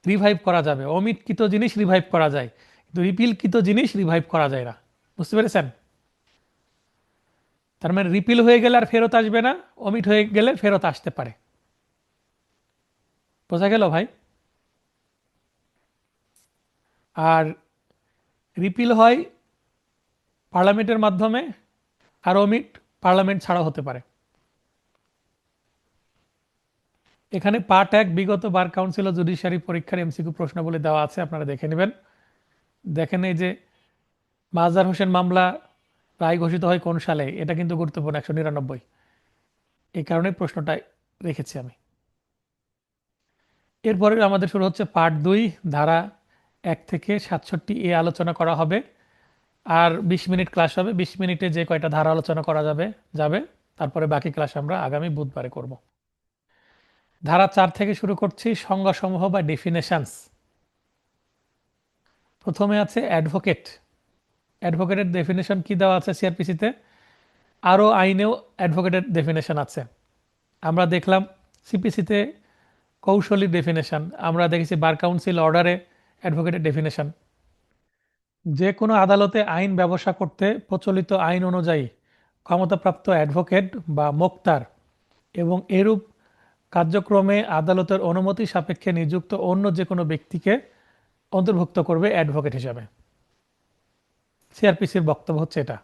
রিভাইভ করা যাবে। অমিটকৃত জিনিস রিভাইভ করা যায়, কিন্তু রিপিলকৃত জিনিস রিভাইভ করা যায় না। বুঝতে পেরেছেন? তার মানে রিপিল হয়ে গেলে আর ফেরত আসবে না, অমিট হয়ে গেলে ফেরত আসতে পারে। বোঝা গেল ভাই? আর রিপিল হয় পার্লামেন্টের মাধ্যমে, আর অমিট পার্লামেন্ট ছাড়াও হতে পারে। এখানে পার্ট 1 বিগত বার কাউন্সিল ও জুডিশিয়ারি পরীক্ষার এমসিকিউ প্রশ্ন বলে দেওয়া আছে, আপনারা দেখে নেবেন। দেখেন এই যে মাজহার হোসেন মামলা রায় ঘোষিত হয় কোন সালে, এটা কিন্তু গুরুত্বপূর্ণ, 199। এই কারণে প্রশ্নটা রেখেছি আমি। এরপরে আমাদের শুরু হচ্ছে পার্ট 2, ধারা 1 থেকে 67 আলোচনা করা হবে। আর 20 মিনিট ক্লাস হবে, 20 মিনিটে যে কয়টা ধারা আলোচনা করা যাবে যাবে। তারপরে বাকি ক্লাস আমরা আগামী বুধবারে করব। ধারা 4 থেকে শুরু করছি, সংজ্ঞাসমূহ বা ডেফিনেশনস। প্রথমে আছে অ্যাডভোকেট। অ্যাডভোকেটের ডেফিনেশন কি দেওয়া আছে সিআরপিসিতে? আরও আইনেও অ্যাডভোকেটের ডেফিনেশন আছে। আমরা দেখলাম সিপিসিতে কৌশলী ডেফিনেশন, আমরা দেখেছি বার কাউন্সিল অর্ডারে অ্যাডভোকেটের ডেফিনেশন। যে কোনো আদালতে আইন ব্যবসা করতে প্রচলিত আইন অনুযায়ী ক্ষমতাপ্রাপ্ত অ্যাডভোকেট বা মোক্তার এবং এরূপ কার্যক্রমে আদালতের অনুমতি সাপেক্ষে নিযুক্ত অন্য যে কোনো ব্যক্তিকে অন্তর্ভুক্ত করবে অ্যাডভোকেট হিসাবে। সিআরপিসির বক্তব্য হচ্ছে এটা।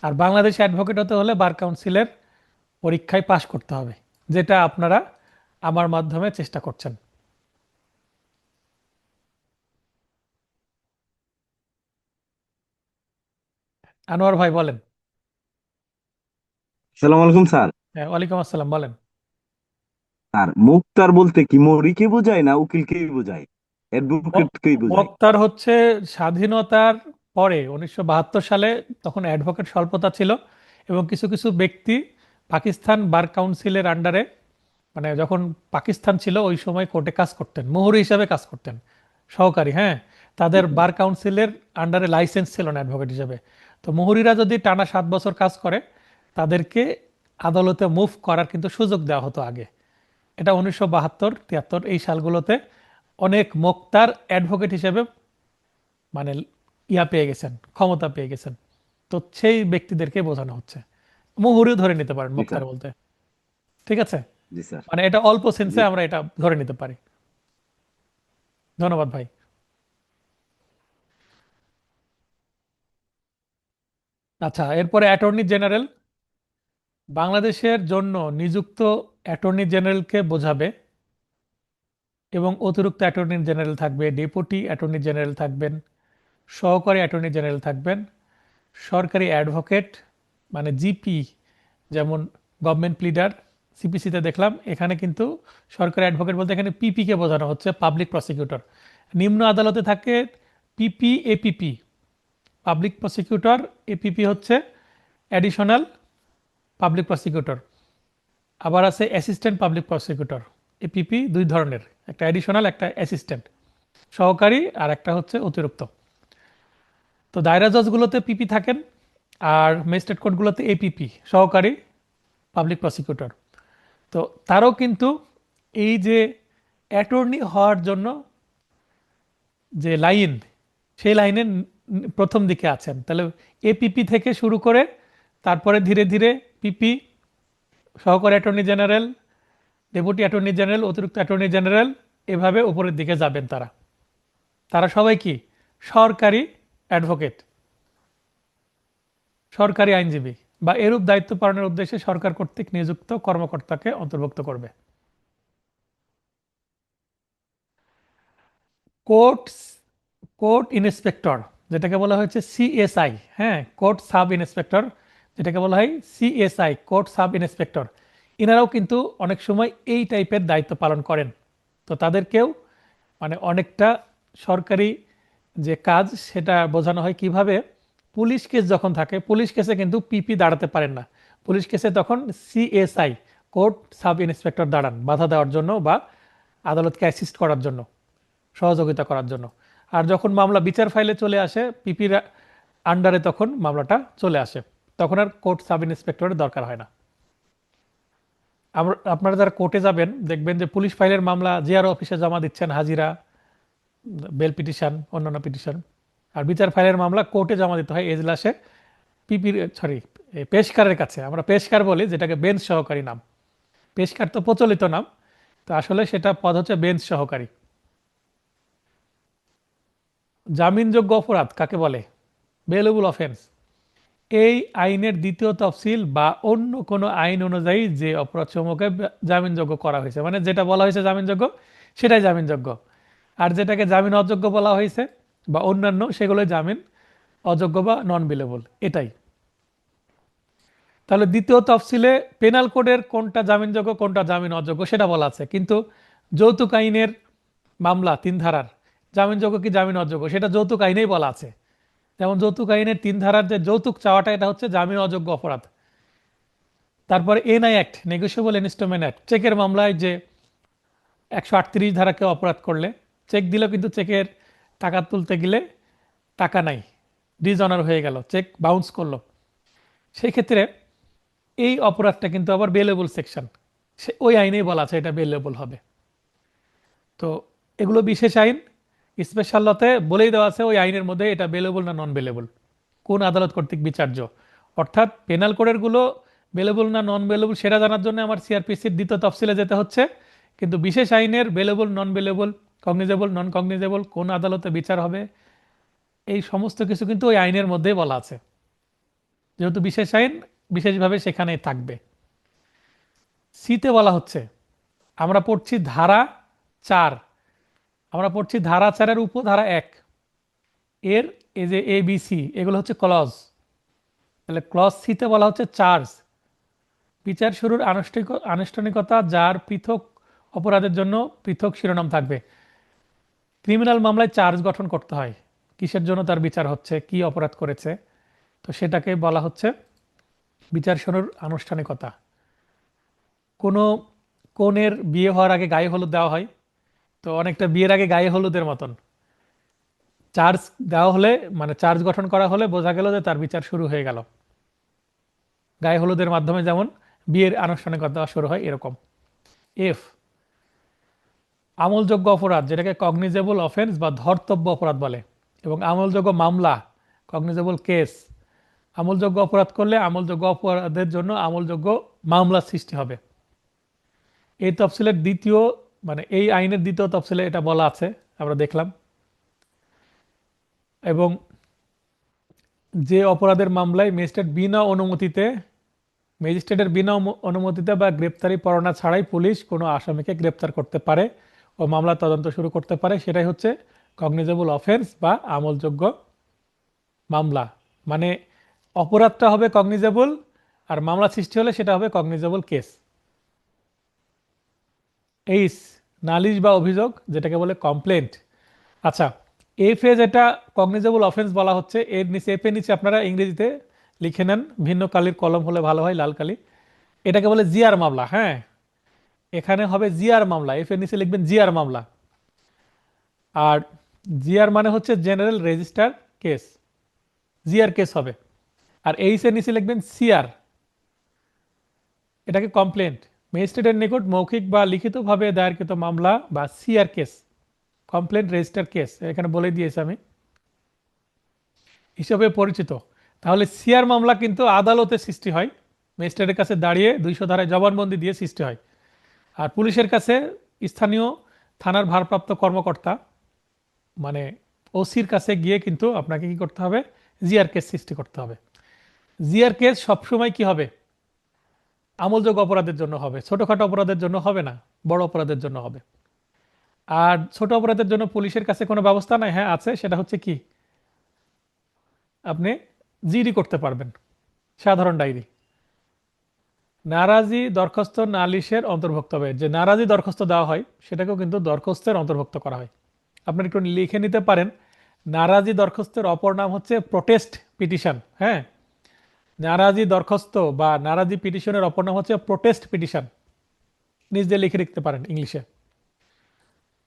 আর বাংলাদেশে অ্যাডভোকেট হতে হলে বার কাউন্সিলের পরীক্ষায় পাশ করতে হবে, যেটা আপনারা আমার মাধ্যমে চেষ্টা করছেন। আনোয়ার ভাই বলেন। সালাম আলাইকুম স্যার। হ্যাঁ, ওয়ালাইকুম আসসালাম, বলেন। স্যার, মুক্তার বলতে কি মরিকে বোঝায় না উকিলকেই বোঝায়, অ্যাডভোকেটকেই বোঝায়? মোক্তার হচ্ছে স্বাধীনতার পরে 1972 সালে, তখন অ্যাডভোকেট স্বল্পতা ছিল এবং কিছু কিছু ব্যক্তি পাকিস্তান বার কাউন্সিলের আন্ডারে, মানে যখন পাকিস্তান ছিল ওই সময় কোর্টে কাজ করতেন, মুহুরি হিসাবে কাজ করতেন, সহকারী। হ্যাঁ, জি তাদের স্যার। বার কাউন্সিলের আন্ডারে লাইসেন্স ছিল না অ্যাডভোকেট হিসাবে। তো মুহুরিরা যদি টানা 7 বছর কাজ করে, তাদেরকে আদালতে মুভ করার কিন্তু সুযোগ দেওয়া হতো আগে। এটা 1972, 73 এই সালগুলোতে অনেক মোক্তার অ্যাডভোকেট হিসেবে মানে পেয়ে গেছেন, ক্ষমতা পেয়ে গেছেন। তো সেই ব্যক্তিদেরকে বোঝানো হচ্ছে। মুহুরিও ধরে নিতে পারেন জি মোক্তার স্যার। বলতে। ঠিক আছে, জি স্যার। মানে এটা অল্প জি। সেন্সে আমরা এটা ধরে নিতে পারি। ধন্যবাদ ভাই। আচ্ছা, এরপরে অ্যাটর্নি জেনারেল। বাংলাদেশের জন্য নিযুক্ত অ্যাটর্নি জেনারেলকে বোঝাবে, এবং অতিরিক্ত অ্যাটর্নি জেনারেল থাকবে, ডেপুটি অ্যাটর্নি জেনারেল থাকবেন, সহকারী অ্যাটর্নি জেনারেল থাকবেন, সরকারি অ্যাডভোকেট মানে জিপি, যেমন গভর্নমেন্ট প্লিডার। সিপিসিতে দেখলাম এখানে কিন্তু সরকারি অ্যাডভোকেট বলতে এখানে পিপিকে বোঝানো হচ্ছে, পাবলিক প্রসিকিউটর। নিম্ন আদালতে থাকে পিপি, এপিপি, পাবলিক প্রসিকিউটর। এপিপি হচ্ছে অ্যাডিশনাল পাবলিক প্রসিকিউটর। আবার আছে অ্যাসিস্ট্যান্ট পাবলিক প্রসিকিউটর। এপিপি দুই ধরনের, একটা অ্যাডিশনাল, একটা অ্যাসিস্ট্যান্ট, সহকারী, আর একটা হচ্ছে অতিরিক্ত। তো দায়রা জজগুলোতে পিপি থাকেন, আর ম্যাজিস্ট্রেট কোর্টগুলোতে এপিপি, সহকারী পাবলিক প্রসিকিউটর। তো তারও কিন্তু এই যে অ্যাটর্নি হওয়ার জন্য যে লাইন, সেই লাইনের প্রথম দিকে আছেন। তাহলে এপিপি থেকে শুরু করে তারপরে ধীরে ধীরে পিপি, সহকারী attorney general, deputy attorney general, অতিরিক্ত অ্যাটর্নি জেনারেল, এভাবে উপরের দিকে যাবেন তারা। তারা সবাই কি সরকারি অ্যাডভোকেট, সরকারি আইনজীবী বা এরূপ দায়িত্ব পালনের উদ্দেশ্যে সরকার কর্তৃক নিযুক্ত কর্মকর্তাকে অন্তর্ভুক্ত করবে। কোর্ট, কোর্ট ইন্সপেক্টর, যেটাকে বলা হয়েছে সিএসআই। হ্যাঁ, কোর্ট সাব ইন্সপেক্টর, যেটাকে বলা হয় সিএসআই, কোর্ট সাব ইন্সপেক্টর। এনারাও কিন্তু অনেক সময় এই টাইপের দায়িত্ব পালন করেন। তো তাদেরকেও মানে অনেকটা সরকারি যে কাজ সেটা বোঝানো হয় কিভাবে। পুলিশ কেস যখন থাকে, পুলিশ কেসে কিন্তু পিপি দাঁড়াতে পারেন না। পুলিশ কেসে তখন সিএসআই, কোর্ট সাব ইন্সপেক্টর দাঁড়ান, বাধা দেওয়ার জন্য বা আদালতকে অ্যাসিস্ট করার জন্য, সহযোগিতা করার জন্য। আর যখন মামলা বিচার ফাইলে চলে আসে পিপির আন্ডারে, তখন মামলাটা চলে আসে, তখন আর কোর্ট সাব ইন্সপেক্টরের দরকার হয় না। আপনারা যারা কোর্টে যাবেন দেখবেন যে পুলিশ ফাইলের মামলা জিআর অফিসে জমা দিচ্ছেন, হাজিরা, বেল পিটিশন, অন্যান্য পিটিশন। আর বিচার ফাইলের মামলা কোর্টে জমা দিতে হয় এজলাসে, পিপির সরি পেশকারের কাছে। আমরা পেশকার বলি, যেটাকে বেঞ্চ সহকারী নাম। পেশকার তো প্রচলিত নাম, তো আসলে সেটা পদ হচ্ছে বেঞ্চ সহকারী। জামিনযোগ্য অপরাধ কাকে বলে? Bailable offence. এই আইনের দ্বিতীয় তফসিল বা অন্য কোনো আইন অনুযায়ী যে অপরাধসমূহকে জামিনযোগ্য করা হয়েছে, মানে যেটা বলা হয়েছে জামিনযোগ্য সেটাই জামিনযোগ্য। আর যেটাকে জামিন অযোগ্য বলা হয়েছে বা অন্যান্য, সেগুলোই জামিন অযোগ্য বা নন বিলেবল, এটাই। তাহলে দ্বিতীয় তফসিলে পেনাল কোডের কোনটা জামিনযোগ্য কোনটা জামিন অযোগ্য সেটা বলা আছে, কিন্তু যৌতুক আইনের মামলা 3 ধারার জামিনযোগ্য কি জামিন অযোগ্য সেটা যৌতুক আইনেই বলা আছে। যেমন যৌতুক আইনের 3 ধারার যে যৌতুক চাওয়াটা এটা হচ্ছে জামিন অযোগ্য অপরাধ। তারপরে NI act, negotiable instrument act, চেকের মামলায় যে 138 ধারাকে অপরাধ করলে চেক দিল কিন্তু চেকের টাকা তুলতে গেলে টাকা নাই, ডিসঅনার হয়ে গেল, চেক বাউন্স করলো, সেই ক্ষেত্রে এই অপরাধটা কিন্তু আবার বেলেবল সেকশন, সে ওই আইনেই বলা আছে এটা বেলেবল হবে। তো এগুলো বিশেষ আইন, স্পেশাল লতে বলেই দেওয়া আছে ওই আইনের মধ্যে এটা বেলেবল না নন বেলেবল, কোন আদালত কর্তৃক বিচার্য। অর্থাৎ পেনাল কোডের গুলো বেলেবল না নন বেলেবল সেটা জানার জন্য আমার সিআরপিসির দ্বিতীয় তফসিলে যেতে হচ্ছে, কিন্তু বিশেষ আইনের বেলেবল নন বেলেবল, কগনিজেবল নন কগনিজেবল, কোন আদালতে বিচার হবে, এই সমস্ত কিছু কিন্তু ওই আইনের মধ্যেই বলা আছে, যেহেতু বিশেষ আইন বিশেষভাবে সেখানেই থাকবে। সিতে বলা হচ্ছে আমরা পড়ছি ধারা 4, আমরা পড়ছি ধারা 4-এর উপধারা 1 এর এই যে ABC এগুলো হচ্ছে ক্লজ। তাহলে ক্লজ সিতে বলা হচ্ছে চার্জ, বিচার শুরুর আনুষ্ঠানিকতা যার পৃথক অপরাধের জন্য পৃথক শিরোনাম থাকবে। ক্রিমিনাল মামলায় চার্জ গঠন করতে হয়, কিসের জন্য তার বিচার হচ্ছে, কি অপরাধ করেছে, তো সেটাকে বলা হচ্ছে বিচার শুরুর আনুষ্ঠানিকতা। কোনো কনের বিয়ে হওয়ার আগে গায়ে হলুদ দেওয়া হয়, তো অনেকটা বিয়ের আগে গায়ে হলুদের মতন চার্জ দেওয়া হলে, মানে চার্জ গঠন করা হলে বোঝা গেল যে তার বিচার শুরু হয়ে গেল। গায়ে হলুদের মাধ্যমে যেমন বিয়ের আনুষ্ঠানিকতা শুরু হয় এরকম। এফ, আমলযোগ্য অপরাধ যেটাকে কগনিজেবল অফেন্স বা ধর্তব্য অপরাধ বলে, এবং আমলযোগ্য মামলা কগনিজেবল কেস, আমলযোগ্য অপরাধ করলে আমলযোগ্য অপরাধের জন্য আমলযোগ্য মামলা সৃষ্টি হবে। এই তফসিলের দ্বিতীয়, মানে এই আইনের দ্বিতীয় তফসিলে এটা বলা আছে আমরা দেখলাম। এবং যে অপরাধের মামলায় ম্যাজিস্ট্রেটের বিনা অনুমতিতে বা গ্রেপ্তারি পরোয়ানা ছাড়াই পুলিশ কোনো আসামিকে গ্রেপ্তার করতে পারে ও মামলা তদন্ত শুরু করতে পারে, সেটাই হচ্ছে কগনিজেবল অফেন্স বা আমলযোগ্য মামলা। মানে অপরাধটা হবে কগনিজেবল আর মামলা সৃষ্টি হলে সেটা হবে কগনিজেবল কেস। এইস, নালিশ বা অভিযোগ যেটাকে বলে কমপ্লেন্ট। আচ্ছা, এফ এ যেটা কগনিজেবল অফেন্স বলা হচ্ছে, এর নিচে এফ এর নিচে আপনারা ইংরেজিতে লিখে নেন, ভিন্ন কালির কলম হলে ভালো হয়, লাল কালি। এটাকে বলে জিআর মামলা। হ্যাঁ, এখানে হবে জিআর মামলা, এফ এর নিচে লিখবেন জিআর মামলা। আর জিআর মানে হচ্ছে general register case, GR case হবে। আর এইস এর নিচে লিখবেন সিআর, এটাকে কমপ্লেন্ট, ম্যাজিস্ট্রেটের নিকট মৌখিক বা লিখিতভাবে দায়েরকৃত মামলা বা CR case, complaint register case, এখানে বলে দিয়েছি আমি হিসাবে পরিচিত। তাহলে সিআর মামলা কিন্তু আদালতে সৃষ্টি হয়, ম্যাজিস্ট্রেটের কাছে দাঁড়িয়ে 200 ধারায় জবানবন্দি দিয়ে সৃষ্টি হয়। আর পুলিশের কাছে স্থানীয় থানার ভারপ্রাপ্ত কর্মকর্তা মানে ওসির কাছে গিয়ে কিন্তু আপনাকে কি করতে হবে, জিআর কেস সৃষ্টি করতে হবে। জিআর কেস সবসময় কি হবে, আমলযোগ্য অপরাধের জন্য হবে, ছোটখাটো অপরাধের জন্য হবে না, বড় অপরাধের জন্য হবে। আর ছোট অপরাধের জন্য পুলিশের কাছে কোনো ব্যবস্থা নাই, হ্যাঁ আছে, সেটা হচ্ছে কি আপনি জিডি করতে পারবেন, সাধারণ ডায়েরি। নারাজি দরখাস্ত নালিশের অন্তর্ভুক্ত হবে, যে নারাজি দরখাস্ত দেওয়া হয় সেটাকেও কিন্তু দরখাস্তের অন্তর্ভুক্ত করা হয়। আপনারা একটু লিখে নিতে পারেন, নারাজি দরখাস্তের অপর নাম হচ্ছে প্রোটেস্ট পিটিশন। হ্যাঁ, নারাজি দরখাস্ত বা নারাজি পিটিশনের অপর নাম হচ্ছে প্রোটেস্ট পিটিশন, নিজ দিয়ে লিখে রাখতে পারেন ইংলিশে।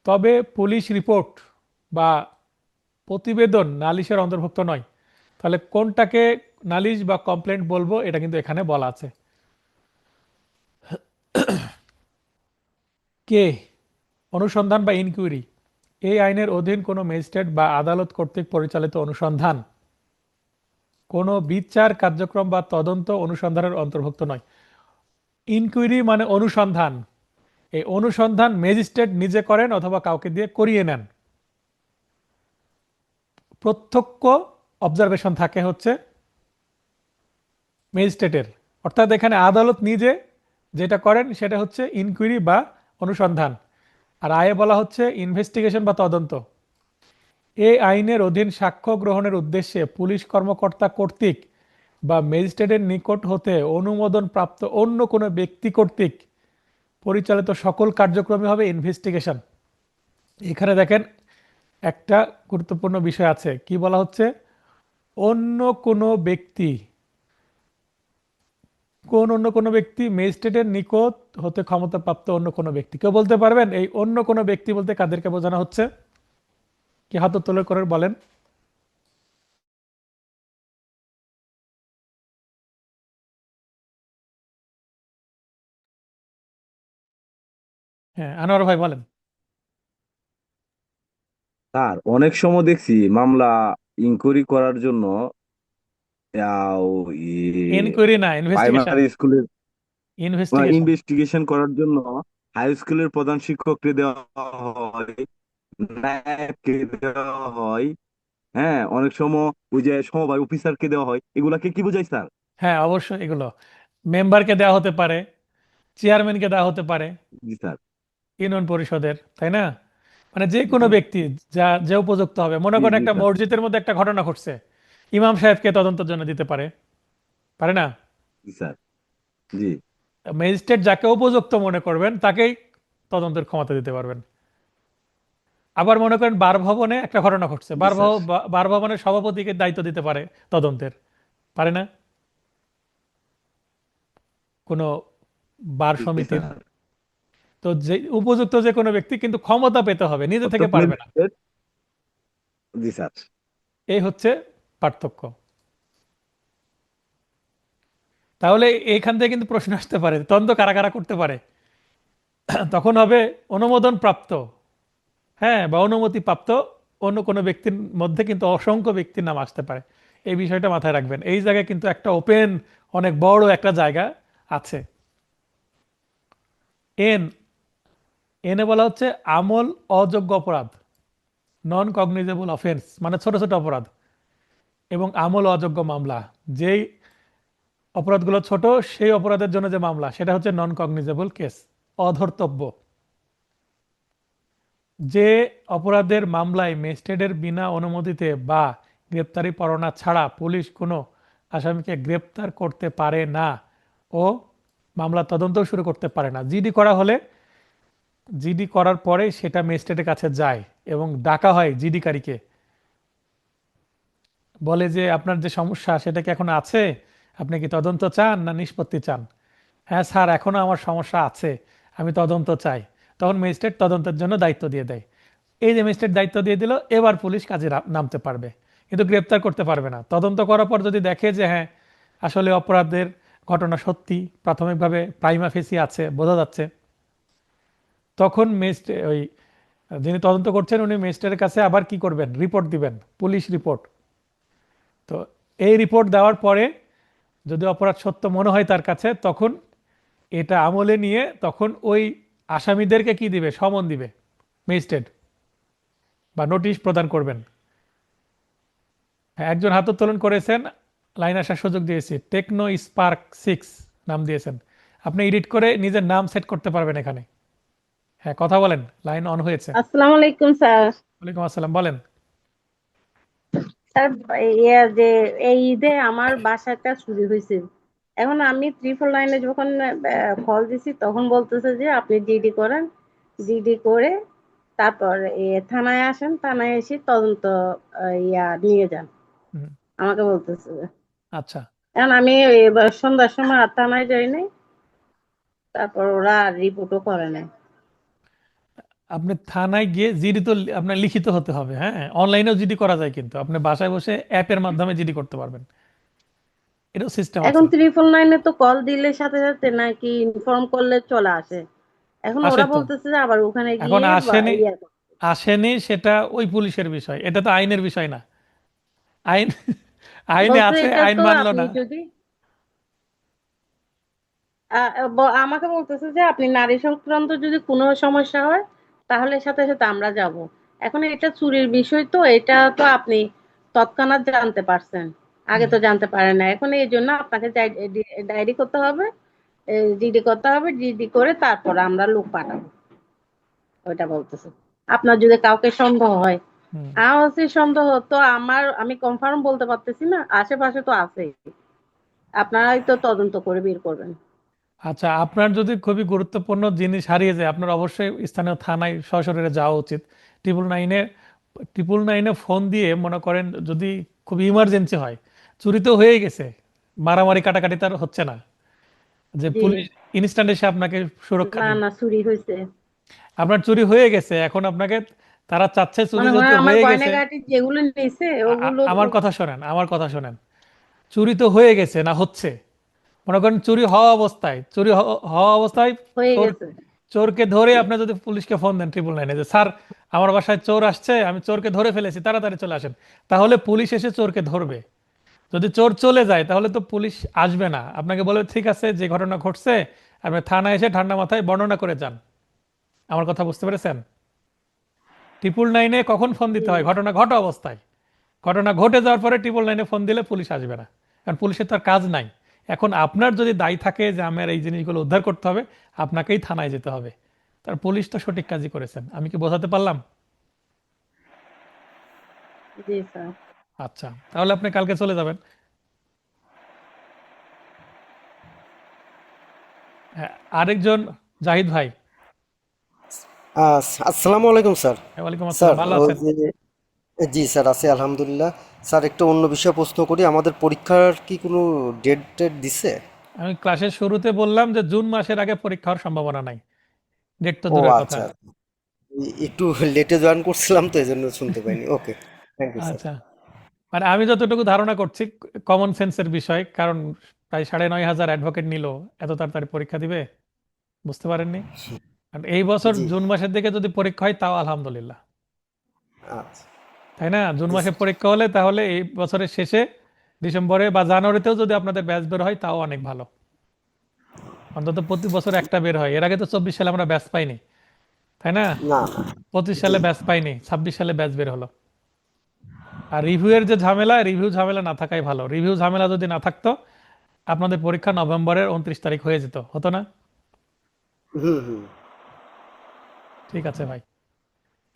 তবে পুলিশ রিপোর্ট বা প্রতিবেদন নালিশের অন্তর্ভুক্ত নয়। তাহলে কোনটাকে নালিশ বা কমপ্লেন্ট বলবো এটা কিন্তু এখানে বলা আছে। কে, অনুসন্ধান বা ইনকুয়ারি, এই আইনের অধীন কোনো ম্যাজিস্ট্রেট বা আদালত কর্তৃক পরিচালিত অনুসন্ধান কোনো বিচার কার্যক্রম বা তদন্ত অনুসন্ধানের অন্তর্ভুক্ত নয়। ইনকুয়ারি মানে অনুসন্ধান, এই অনুসন্ধান ম্যাজিস্ট্রেট নিজে করেন অথবা কাউকে দিয়ে করিয়ে নেন। প্রত্যক্ষ অবজারভেশন থাকে হচ্ছে ম্যাজিস্ট্রেটের, অর্থাৎ এখানে আদালত নিজে যেটা করেন সেটা হচ্ছে ইনকুয়ারি বা অনুসন্ধান। আর আয়ে বলা হচ্ছে ইনভেস্টিগেশন বা তদন্ত। এই আইনের অধীন সাক্ষ্য গ্রহণের উদ্দেশ্যে পুলিশ কর্মকর্তা কর্তৃক বা ম্যাজিস্ট্রেটের নিকট হতে অনুমোদন প্রাপ্ত অন্য কোনো ব্যক্তি কর্তৃক পরিচালিত সকল কার্যক্রমই হবে ইনভেস্টিগেশন। এখানে দেখেন একটা গুরুত্বপূর্ণ বিষয় আছে, কি বলা হচ্ছে, অন্য কোনো ব্যক্তি। কোন অন্য কোনো ব্যক্তি? ম্যাজিস্ট্রেটের নিকট হতে ক্ষমতাপ্রাপ্ত অন্য কোনো ব্যক্তি। কেউ বলতে পারবেন এই অন্য কোনো ব্যক্তি বলতে কাদেরকে বোঝানো হচ্ছে? কি হাত তোলে করে বলেন। হ্যাঁ, আনোয়ার ভাই বলেন। স্যার অনেক সময় দেখছি মামলা ইনকোয়ারি করার জন্য এনকোয়ারি না, ইনভেস্টিগেশন। প্রাইমারি স্কুলের ইনভেস্টিগেশন। ইনভেস্টিগেশন করার জন্য হাই স্কুলের প্রধান শিক্ষককে দেওয়া হয়, নায়েবকে দেওয়া হয়, হ্যাঁ অনেক সময় ওই যে সমবায় অফিসারকে দেওয়া হয়, এগুলাকে কি বোঝায় স্যার? হ্যাঁ, অবশ্যই এগুলো মেম্বারকে দেওয়া হতে পারে, চেয়ারম্যানকে দেওয়া হতে পারে, জি স্যার। ইউনিয়ন পরিষদের, তাই না? মানে যে কোনো জি ব্যক্তি যা যে উপযুক্ত হবে। মনে জি করেন জি একটা স্যার। মসজিদের মধ্যে একটা ঘটনা ঘটছে, ইমাম সাহেবকে তদন্তের জন্য দিতে পারে, পারে না? জি স্যার। জি ম্যাজিস্ট্রেট যাকে উপযুক্ত মনে করবেন তাকেই তদন্তের ক্ষমতা দিতে পারবেন। আবার মনে করেন বার ভবনে একটা ঘটনা ঘটছে, জি স্যার। বার ভবনের সভাপতিকে দায়িত্ব দিতে পারে তদন্তের, পারে না? কোনো বার জি সমিতির। স্যার। তো যে উপযুক্ত যে কোনো ব্যক্তি, কিন্তু ক্ষমতা পেতে হবে, নিজে থেকে অর্থাৎ পারবে না। ম্যাজিস্ট্রেট। জি স্যার। এই হচ্ছে পার্থক্য। তাহলে এইখান থেকে কিন্তু প্রশ্ন আসতে পারে, তদন্ত কারা কারা করতে পারে? তখন হবে অনুমোদন প্রাপ্ত, হ্যাঁ, বা অনুমতি প্রাপ্ত অন্য কোনো ব্যক্তির মধ্যে কিন্তু অসংখ্য ব্যক্তির নাম আসতে পারে। এই বিষয়টা মাথায় রাখবেন। এই জায়গায় কিন্তু একটা ওপেন, অনেক বড় একটা জায়গা আছে। এন, এনে বলা হচ্ছে আমল অযোগ্য অপরাধ, নন কগনিজেবল অফেন্স, মানে ছোট ছোট অপরাধ, এবং আমল অযোগ্য মামলা। যেই অপরাধগুলো ছোট, সেই অপরাধের জন্য যে মামলা, সেটা হচ্ছে নন কগনিজেবল কেস, অধর্তব্য। যে অপরাধের মামলায় ম্যাজিস্ট্রেটের বিনা অনুমতিতে বা গ্রেপ্তারি পরোয়ানা ছাড়া পুলিশ কোনো আসামিকে গ্রেপ্তার করতে পারে না ও মামলা তদন্ত শুরু করতে পারে না। জিডি করা হলে, জিডি করার পরে সেটা ম্যাজিস্ট্রেটের কাছে যায় এবং ডাকা হয় জিডিকারীকে, বলে যে আপনার যে সমস্যা সেটা কি এখন আছে, আপনি কি তদন্ত চান না নিষ্পত্তি চান? হ্যাঁ স্যার, এখনো আমার সমস্যা আছে, আমি তদন্ত চাই। তখন ম্যাজিস্ট্রেট তদন্তের জন্য দায়িত্ব দিয়ে দেয়। এই যে ম্যাজিস্ট্রেট দায়িত্ব দিয়ে দিল, এবার পুলিশ কাজে নামতে পারবে, কিন্তু গ্রেপ্তার করতে পারবে না। তদন্ত করার পর যদি দেখে যে হ্যাঁ, আসলে অপরাধের ঘটনা সত্যি, প্রাথমিকভাবে প্রাইমা ফেসি আছে, বোঝা যাচ্ছে, তখন ম্যাজিস্ট্রেট, ওই যিনি তদন্ত করছেন উনি ম্যাজিস্ট্রেটের কাছে আবার কি করবেন, রিপোর্ট দিবেন, পুলিশ রিপোর্ট। তো এই রিপোর্ট দেওয়ার পরে যদি অপরাধ সত্য মনে হয় তার কাছে, তখন এটা আমলে নিয়ে তখন ওই আসামিদেরকে কি দিবে, সমন দিবে ম্যাজিস্ট্রেট, বা নোটিশ প্রদান করবেন। হ্যাঁ, একজন হাত উত্তোলন করেছেন, লাইন আসার সুযোগ দিয়েছি, টেকনো স্পার্ক 6 নাম দিয়েছেন। আপনি এডিট করে নিজের নাম সেট করতে পারবেন এখানে। হ্যাঁ, কথা বলেন, লাইন অন হয়েছে। আসসালামু আলাইকুম স্যার। ওয়ালাইকুম আসসালাম, বলেন। স্যার, ইয়ে যে এই ঈদে আমার বাসাটা চুরি হয়েছে। এখন আমি 999 যখন কল দিছি তখন বলতেছে যে আপনি জিডি করেন, জিডি করে তারপর থানায় আসেন, থানায় এসে তদন্ত নিয়ে যান, হুম, আমাকে বলতেছে। আচ্ছা। এখন আমি এবার সন্ধ্যার সময় আর থানায় যাই নাই, তারপর ওরা রিপোর্টও করে নাই। আপনি থানায় গিয়ে জিডি তো আপনার লিখিত হতে হবে। হ্যাঁ, অনলাইনেও জিডি করা যায়, কিন্তু আপনি বাসায় বসে অ্যাপের মাধ্যমে জিডি করতে পারবেন, এটাও সিস্টেম এখন আছে। 999 তো কল দিলে সাথে সাথে নাকি ইনফর্ম করলে চলে আসে, এখন আসে ওরা তো, বলতেছে যে আবার ওখানে এখন গিয়ে আসেনি, আসেনি সেটা ওই পুলিশের বিষয়, এটা তো আইনের বিষয় না। আইন, আইনে বলছে আছে, এটা আইন তো মানলো আপনি না। যদি আমাকে বলতেছে যে আপনি নারী সংক্রান্ত যদি কোনো সমস্যা হয় তাহলে সাথে সাথে আমরা যাব। এখন এটা চুরির বিষয়, তো এটা তো আপনি তৎক্ষণাৎ জানতে পারছেন, আগে হুম। তো জানতে পারেন না। এখন এই জন্য আপনাকে ডায়েরি করতে হবে, জিডি করতে হবে, জিডি করে তারপর আমরা লোক পাঠাবো, ওইটা বলতেছে। আপনার যদি কাউকে সন্দেহ হয়, হুম। আমার হচ্ছে সন্দেহ তো, আমি কনফার্ম বলতে পারতেছি না, আশেপাশে তো আছে। আপনারাই তো তদন্ত করে বের করবেন। আচ্ছা, আপনার যদি খুবই গুরুত্বপূর্ণ জিনিস হারিয়ে যায়, আপনার অবশ্যই স্থানীয় থানায় সশরীরে যাওয়া উচিত। ট্রিপল নাইনে ট্রিপল নাইনে ফোন দিয়ে, মনে করেন যদি খুব ইমার্জেন্সি হয়, চুরি তো হয়ে গেছে, মারামারি কাটাকাটি তার হচ্ছে না, যে জি। পুলিশ ইনস্ট্যান্ট এসে আপনাকে সুরক্ষা না দিবে। না, চুরি হয়েছে। আপনার চুরি হয়ে গেছে, এখন আপনাকে তারা চাচ্ছে, চুরি মনে করেন যেহেতু আমার হয়ে গেছে। গয়নাগাটি যেগুলো নিয়েছে ওগুলো আমার কথা শোনেন, আমার কথা শোনেন। চুরি তো হয়ে গেছে না, হচ্ছে। মনে করেন চুরি হওয়া অবস্থায়, হওয়া অবস্থায় হয়ে চোর গেছে। চোরকে ধরে আপনি যদি পুলিশকে ফোন দেন ট্রিপল নাইনে, যে স্যার আমার বাসায় চোর আসছে, আমি চোরকে ধরে ফেলেছি, তাড়াতাড়ি চলে আসেন, তাহলে পুলিশ এসে চোরকে ধরবে। যদি চোর চলে যায় তাহলে তো পুলিশ আসবে না, আপনাকে বলবে ঠিক আছে, যে ঘটনা ঘটছে আপনি থানায় এসে ঠান্ডা মাথায় বর্ণনা করে যান। আমার কথা বুঝতে পেরেছেন? ট্রিপল নাইনে কখন ফোন জি। দিতে হয়? ঘটনা ঘটা অবস্থায়। ঘটনা ঘটে যাওয়ার পরে ট্রিপল নাইনে ফোন দিলে পুলিশ আসবে না, কারণ পুলিশের তার কাজ নাই। এখন আপনার যদি দায়ী থাকে যে আমার এই জিনিসগুলো উদ্ধার করতে হবে, আপনাকেই থানায় যেতে হবে। তার পুলিশ তো সঠিক কাজই করেছেন। আমি কি বোঝাতে পারলাম? জি স্যার। আচ্ছা, তাহলে আপনি কালকে চলে যাবেন। হ্যাঁ, আরেকজন, জাহিদ ভাই। আসসালামু আলাইকুম স্যার। ওয়ালাইকুম স্যার আসসালাম, ভালো ওই আছেন? যে জি স্যার, আছি আলহামদুলিল্লাহ। স্যার একটা অন্য বিষয়ে প্রশ্ন করি, আমাদের পরীক্ষার কি কোনো ডেট টেট দিছে? আমি ক্লাসের শুরুতে বললাম যে জুন মাসের আগে পরীক্ষা হওয়ার সম্ভাবনা নাই। ডেট তো ও দূরের কথা। আচ্ছা, একটু লেটে জয়েন করছিলাম তো এই জন্য শুনতে পাইনি। ওকে, থ্যাংক ইউ স্যার। আচ্ছা, মানে আমি যতটুকু ধারণা করছি, কমন সেন্সের বিষয়, কারণ প্রায় 9,500 অ্যাডভোকেট নিল, এত তাড়াতাড়ি পরীক্ষা দিবে? বুঝতে পারেননি? আর এই বছর জি, জুন মাসের দিকে যদি পরীক্ষা হয় তাও আলহামদুলিল্লাহ, আচ্ছা। তাই না? জুন জি মাসে স্যার। পরীক্ষা হলে তাহলে এই বছরের শেষে ডিসেম্বরে বা জানুয়ারিতেও যদি আপনাদের ব্যাচ বের হয় তাও অনেক ভালো। অন্তত প্রতি বছর একটা বের হয়। এর আগে তো 24 সালে আমরা ব্যাচ পাইনি, তাই না? না না। 25 জি। সালে ব্যাচ পাইনি, 26 সালে ব্যাচ বের হলো। আর রিভিউ এর যে ঝামেলা, রিভিউ ঝামেলা না থাকাই ভালো। রিভিউ ঝামেলা যদি না থাকতো, আপনাদের পরীক্ষা নভেম্বরের 29 তারিখ হয়ে যেত, হতো না? হুম হুম। ঠিক আছে ভাই,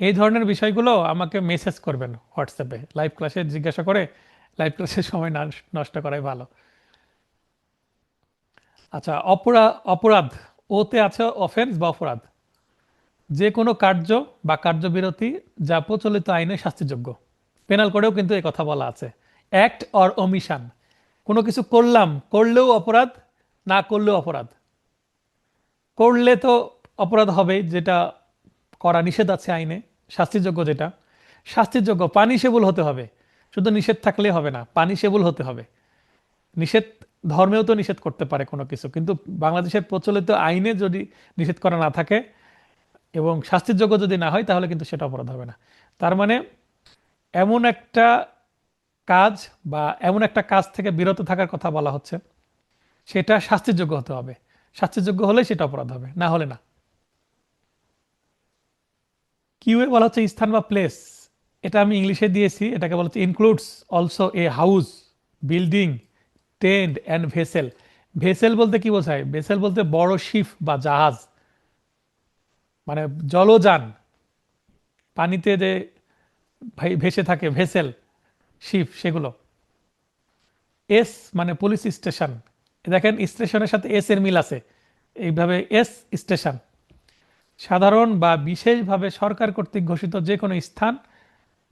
এই ধরনের বিষয়গুলো আমাকে মেসেজ করবেন হোয়াটসঅ্যাপে, লাইভ ক্লাসে জিজ্ঞাসা করে লাইভ ক্লাসের সময় না নষ্ট করাই ভালো। আচ্ছা, অপরাধ, ওতে আছে অফেন্স বা অপরাধ, যে কোনো কার্য বা কার্যবিরতি যা প্রচলিত আইনে শাস্তিযোগ্য। পেনাল কোডেও কিন্তু এই কথা বলা আছে, অ্যাক্ট অর ওমিশন। কোনো কিছু করলাম, করলেও অপরাধ, না করলেও অপরাধ। করলে তো অপরাধ হবেই, যেটা করা নিষেধ আছে আইনে, শাস্তিযোগ্য যেটা। শাস্তিযোগ্য পানিশেবল হতে হবে, শুধু নিষেধ থাকলে হবে না, পানিশেবল হতে হবে। নিষেধ, ধর্মেও তো নিষেধ করতে পারে কোনো কিছু, কিন্তু বাংলাদেশের প্রচলিত আইনে যদি নিষেধ করা না থাকে এবং শাস্তিযোগ্য যদি না হয়, তাহলে কিন্তু সেটা অপরাধ হবে না। তার মানে এমন একটা কাজ বা এমন একটা কাজ থেকে বিরত থাকার কথা বলা হচ্ছে, সেটা শাস্তিযোগ্য হতে হবে। শাস্তিযোগ্য হলে সেটা অপরাধ হবে, না হলে না। কিউএ বলা হচ্ছে স্থান বা প্লেস। এটা আমি ইংলিশে দিয়েছি, এটাকে বলা হচ্ছে includes also a house, building, tent and vessel. Vessel বলতে কি বোঝায়? ভেসেল বলতে বড় শিপ বা জাহাজ, মানে জলযান, পানিতে যে ভেসে থাকে ভেসেল, শিপ, সেগুলো। এস মানে পুলিশ স্টেশন, দেখেন স্টেশনের সাথে এস এর মিল আছে, এইভাবে এস স্টেশন। সাধারণ বা বিশেষভাবে সরকার কর্তৃক ঘোষিত যে কোনো স্থান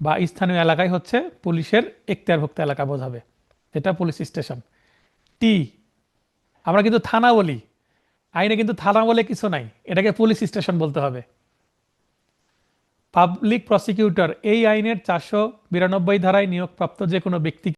বা স্থানীয় এলাকায় হচ্ছে পুলিশের এখতিয়ারভুক্ত এলাকা বোঝাবে, এটা পুলিশ স্টেশন। টি, আমরা কিন্তু থানা বলি, আইনে কিন্তু থানা বলে কিছু নাই, এটাকে পুলিশ স্টেশন বলতে হবে। পাবলিক প্রসিকিউটর, এই আইনের 492 ধারায় নিয়োগপ্রাপ্ত যে কোনো ব্যক্তিকে